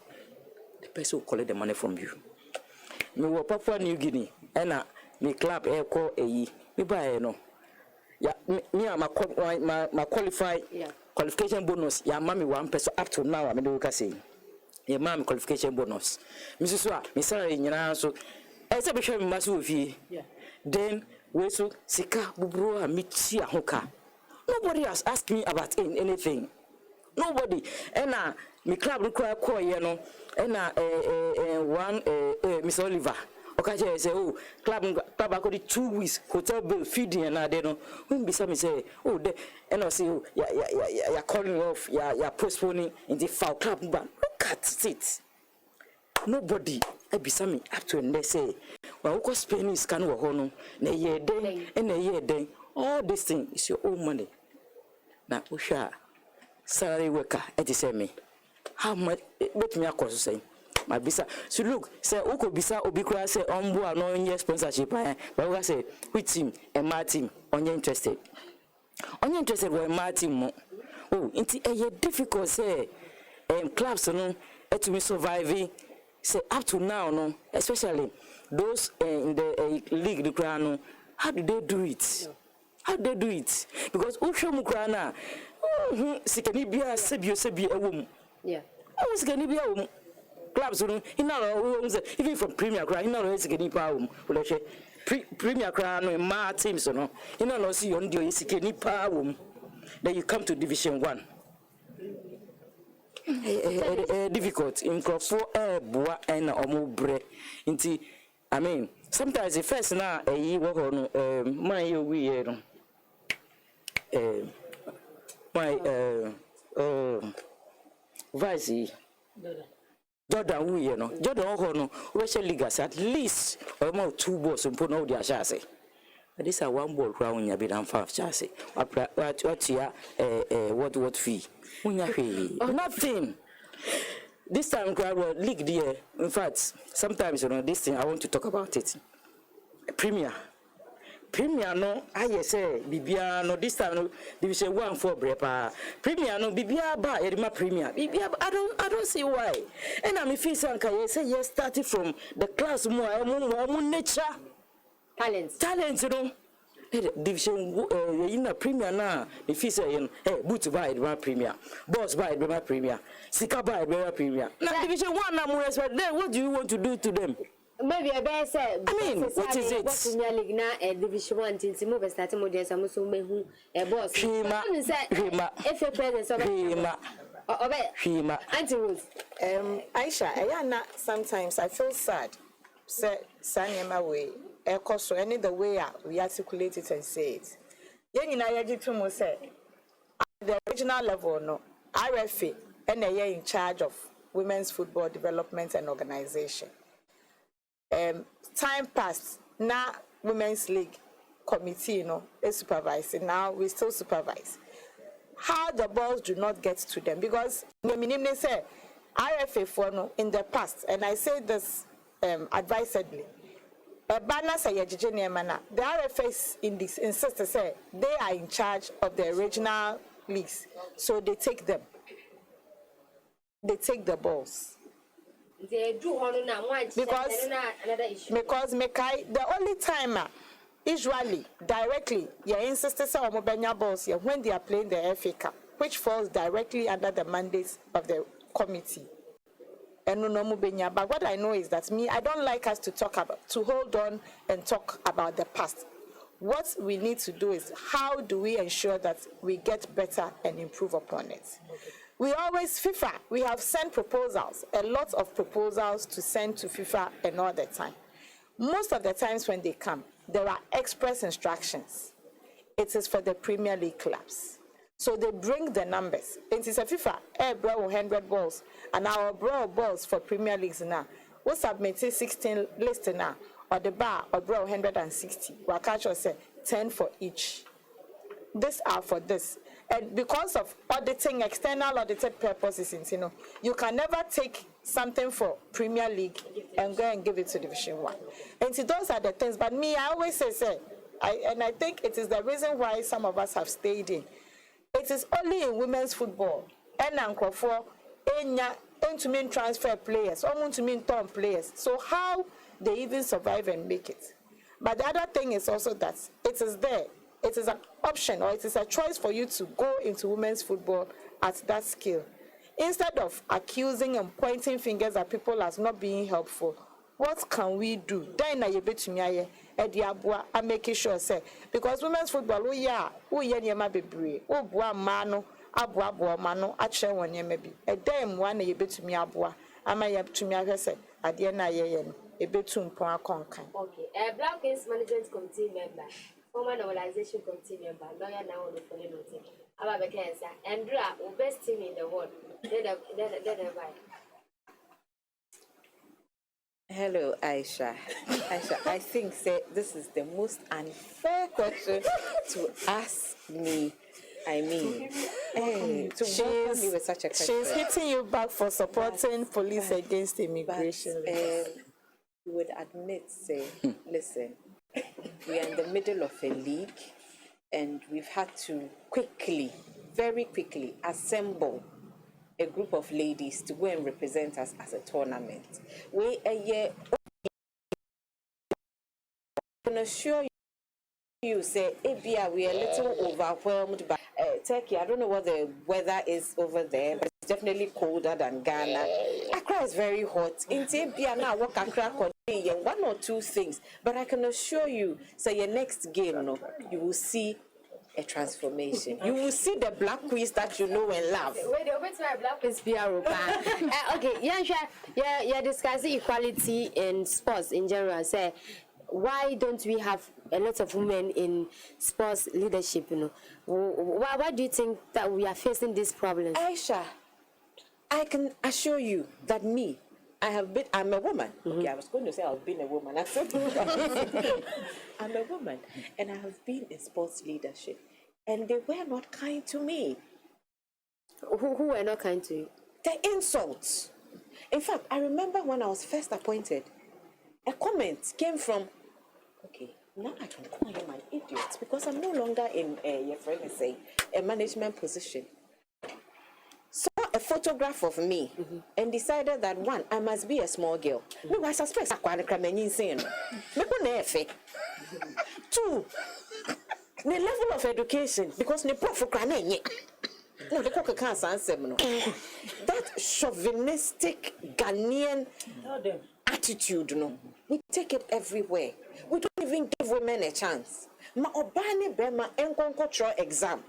the person will collect the money from you. Me wo Papua New Guinea and me club e call me buy no yeah me my qualify qualification bonus ya mami 1% up to now I'm do say ya mami qualification bonus misusu a me salary nyina so e se be hwe me maso ofie then we so sika bubro a miti ahoka nobody has asked me about anything nobody and me club no call ye no and one Miss Oliver okay say oh club I got 2 weeks hotel bill feeding and I don't when be some say oh the and I say oh yeah calling off yeah postponing in the foul club but look at it nobody I be some up to and they say well who Spain is can work on na year day and a year day all this thing is your own money now usha salary worker at the same how much let me across say my bisa so look say oko bisa obikura say ombo no nye sponsorship but we say which team and my team onye interested with my team mo oh it's a difficult say clubs no to be surviving say up to now no especially those in the league the crown how do they do it because ushomu krana sikani bia sebio ewom yeah sikani bia ewom clubs even from Premier Crown, you know, it's getting power. Premier Crown, no, my teams, no, you know, see on the is getting power. Then you come to Division 1. Difficult in for boa and omobre. Inti, I mean, sometimes the first now a year work on my we my vice. Jordan we no Jordan ho no we share leaguers at least almost 2 balls mpo no dia chase this are 1 ball crown nya be dan 5 chase what ya what fee unya hwe nothing this time crowd league there in fact sometimes you know this thing I want to talk about it Premier no I say bibia no this time no division 1 for brepa Premier no bibia ba yerima Premier bibia I don't see why and I'm feel sanka say yes starting from the class more nature talent you know division in Premier na if you say boot buy the Premier boss buy the Premier sika buy the Premier now division 1 na more expect then what do you want to do to them? Maybe a better say, I mean, what is it? What's in your league now? A Division 1 team, move starting with some who a boss. Shima, if a presence of Shima, Auntie Ruth. Aisha, Ayana, sometimes I feel sad. Say, Sanyama way, so any the way we articulate it and say it. Yen in Ayaji to say, at the original level, no, RFA, and a year in charge of women's football development and organization. Time passed. Now Women's League committee, is supervising. Now we still supervise. How the balls do not get to them because the say RFA for in the past, and I say this advisedly. The RFAs insist to say they are in charge of the regional leagues, so they take them. they take the balls. They do another issue. Because the only time usually directly insist on mobile balls here when they are playing the FA Cup, which falls directly under the mandates of the committee. And but what I know is that I don't like us to hold on and talk about the past. What we need to do is how do we ensure that we get better and improve upon it. We always, FIFA, we have sent proposals, a lot of proposals to send to FIFA and all the time. Most of the times when they come, there are express instructions. It is for the Premier League clubs. So they bring the numbers. It is a FIFA, bro 100 balls, and our bro balls for Premier Leagues now. We submitted 16 list now, or the bar, or bro 160. Wakacho say 10 for each. These are for this. And because of auditing, external audited purposes, you can never take something for Premier League and go and give it to Division 1. And so those are the things. But I always say, I think it is the reason why some of us have stayed in. It is only in women's football. And for to mean transfer players, or to mean turn players. So how they even survive and make it. But the other thing is also that it is there. It is an option or it is a choice for you to go into women's football at that scale. Instead of accusing and pointing fingers at people as not being helpful, what can we do? Then I bet to me, I'm making sure, say, because women's football, near baby, mano, mano, actually, one year maybe. A damn one, a bit to me, am I up to me, I say, at the end, a bit to conquer. Okay, a Black Queens Management Committee member, former Normalization Committee member, lawyer now on the phone. About the cancer, Andrea, best team in the world. Hello, Ayisha. Ayisha, I think this is the most unfair question to ask me. I mean, to welcome me with such a question. She's hitting you back for supporting police against immigration. You would admit, listen, we are in the middle of a league, and we've had to very quickly assemble a group of ladies to go and represent us as a tournament. I can assure you, we are a little overwhelmed by Turkey. I don't know what the weather is over there, but it's definitely colder than Ghana. Accra is very hot. In Tibia now, work Accra one or two things, but I can assure you, your next game, you will see a transformation. You will see the Black Queens that you know and love. Wait, my Black Queens PR. Okay, you're discussing equality in sports in general. Say, why don't we have a lot of women in sports leadership? Why do you think that we are facing this problem? Ayisha, I can assure you that I'm a woman. Okay, I was going to say I've been a woman. I'm a woman, and I have been in sports leadership, and they were not kind to me. Who were not kind to you? The insults. In fact, I remember when I was first appointed, a comment came from, okay, now I can call him an idiot because I'm no longer in a management position. Saw a photograph of me and decided that one, I must be a small girl. No, I suspect I'm insane. Two, the level of education, because the prof no, the cook can't answer. That chauvinistic Ghanaian attitude, we take it everywhere. We don't even give women a chance. Ma obani bema enkonko exam.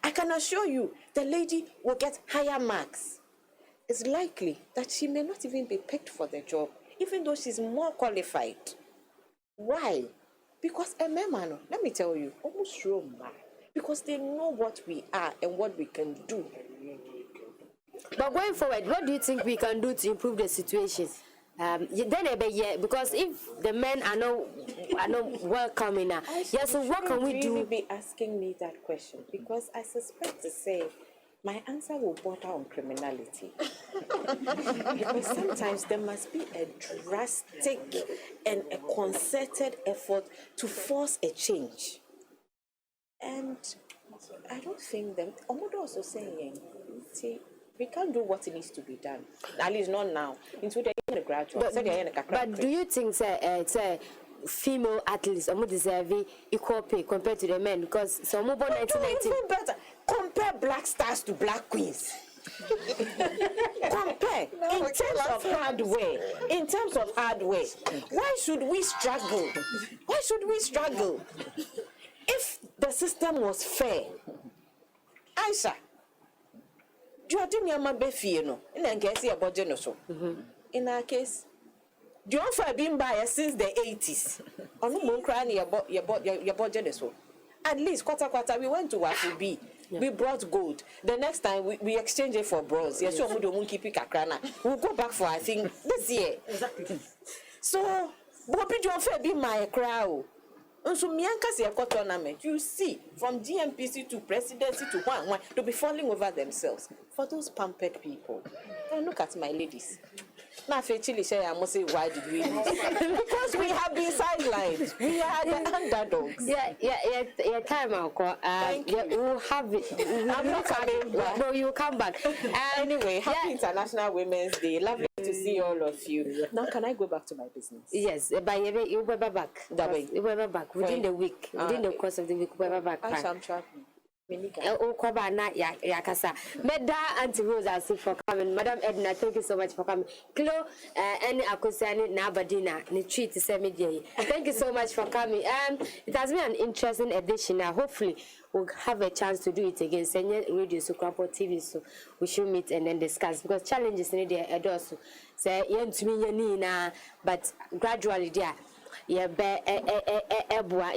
I can assure you, the lady will get higher marks. It's likely that she may not even be picked for the job, even though she's more qualified. Why? Because a man, let me tell you, almost wrong, because they know what we are and what we can do. But going forward, what do you think we can do to improve the situation? Because if the men are not welcoming now, so what can we do? You be asking me that question because I suspect to say my answer will border on criminality. Because sometimes there must be a drastic and a concerted effort to force a change. And I don't think them. I'm also saying, see, we can't do what needs to be done. At least not now. Into the graduate. But do you think say female athletes are deserving equal pay compared to the men? Because some more even better. Compare black stars to black queens. Compare in terms of hard work. In terms of hard work, why should we struggle? Why should we struggle? If the system was fair, Ayisha, do you think you're be no? In case you're budget no so. In our case, do you have been biased since the 80s? On no crying your budget so. At least quarter we went to Wafubi. Yeah. We brought gold. The next time we exchange it for bronze. Yes, we don't keep it kakrana. We'll go back for I think this year. Exactly. So, Bobby John Fair be my crowd. And so Mianka's tournament, you see, from GMPC to presidency to one, they'll be falling over themselves. For those pampered people. And look at my ladies. Now, I must say, why did we lose? Because we have been sidelined. We are the underdogs. Yeah, time out. You will have it. I'm not coming back. No, you will come back. Anyway, happy International Women's Day. Lovely to see all of you. Now, can I go back to my business? Yes, but you will be back. That way. You will be back within the week. Within the course of the week, you will be back. I am traveling. Yakasa. Meda Auntie Rose, I see for coming. Madam Edna, thank you so much for coming. Klo, any akusani na badina, ni treat to send me. Thank you so much for coming. It has been an interesting edition. Hopefully, we'll have a chance to do it again. Send radio, so Crampo TV, so we should meet and then discuss because challenges need there. Also, say yen to me, but gradually, there, yeah,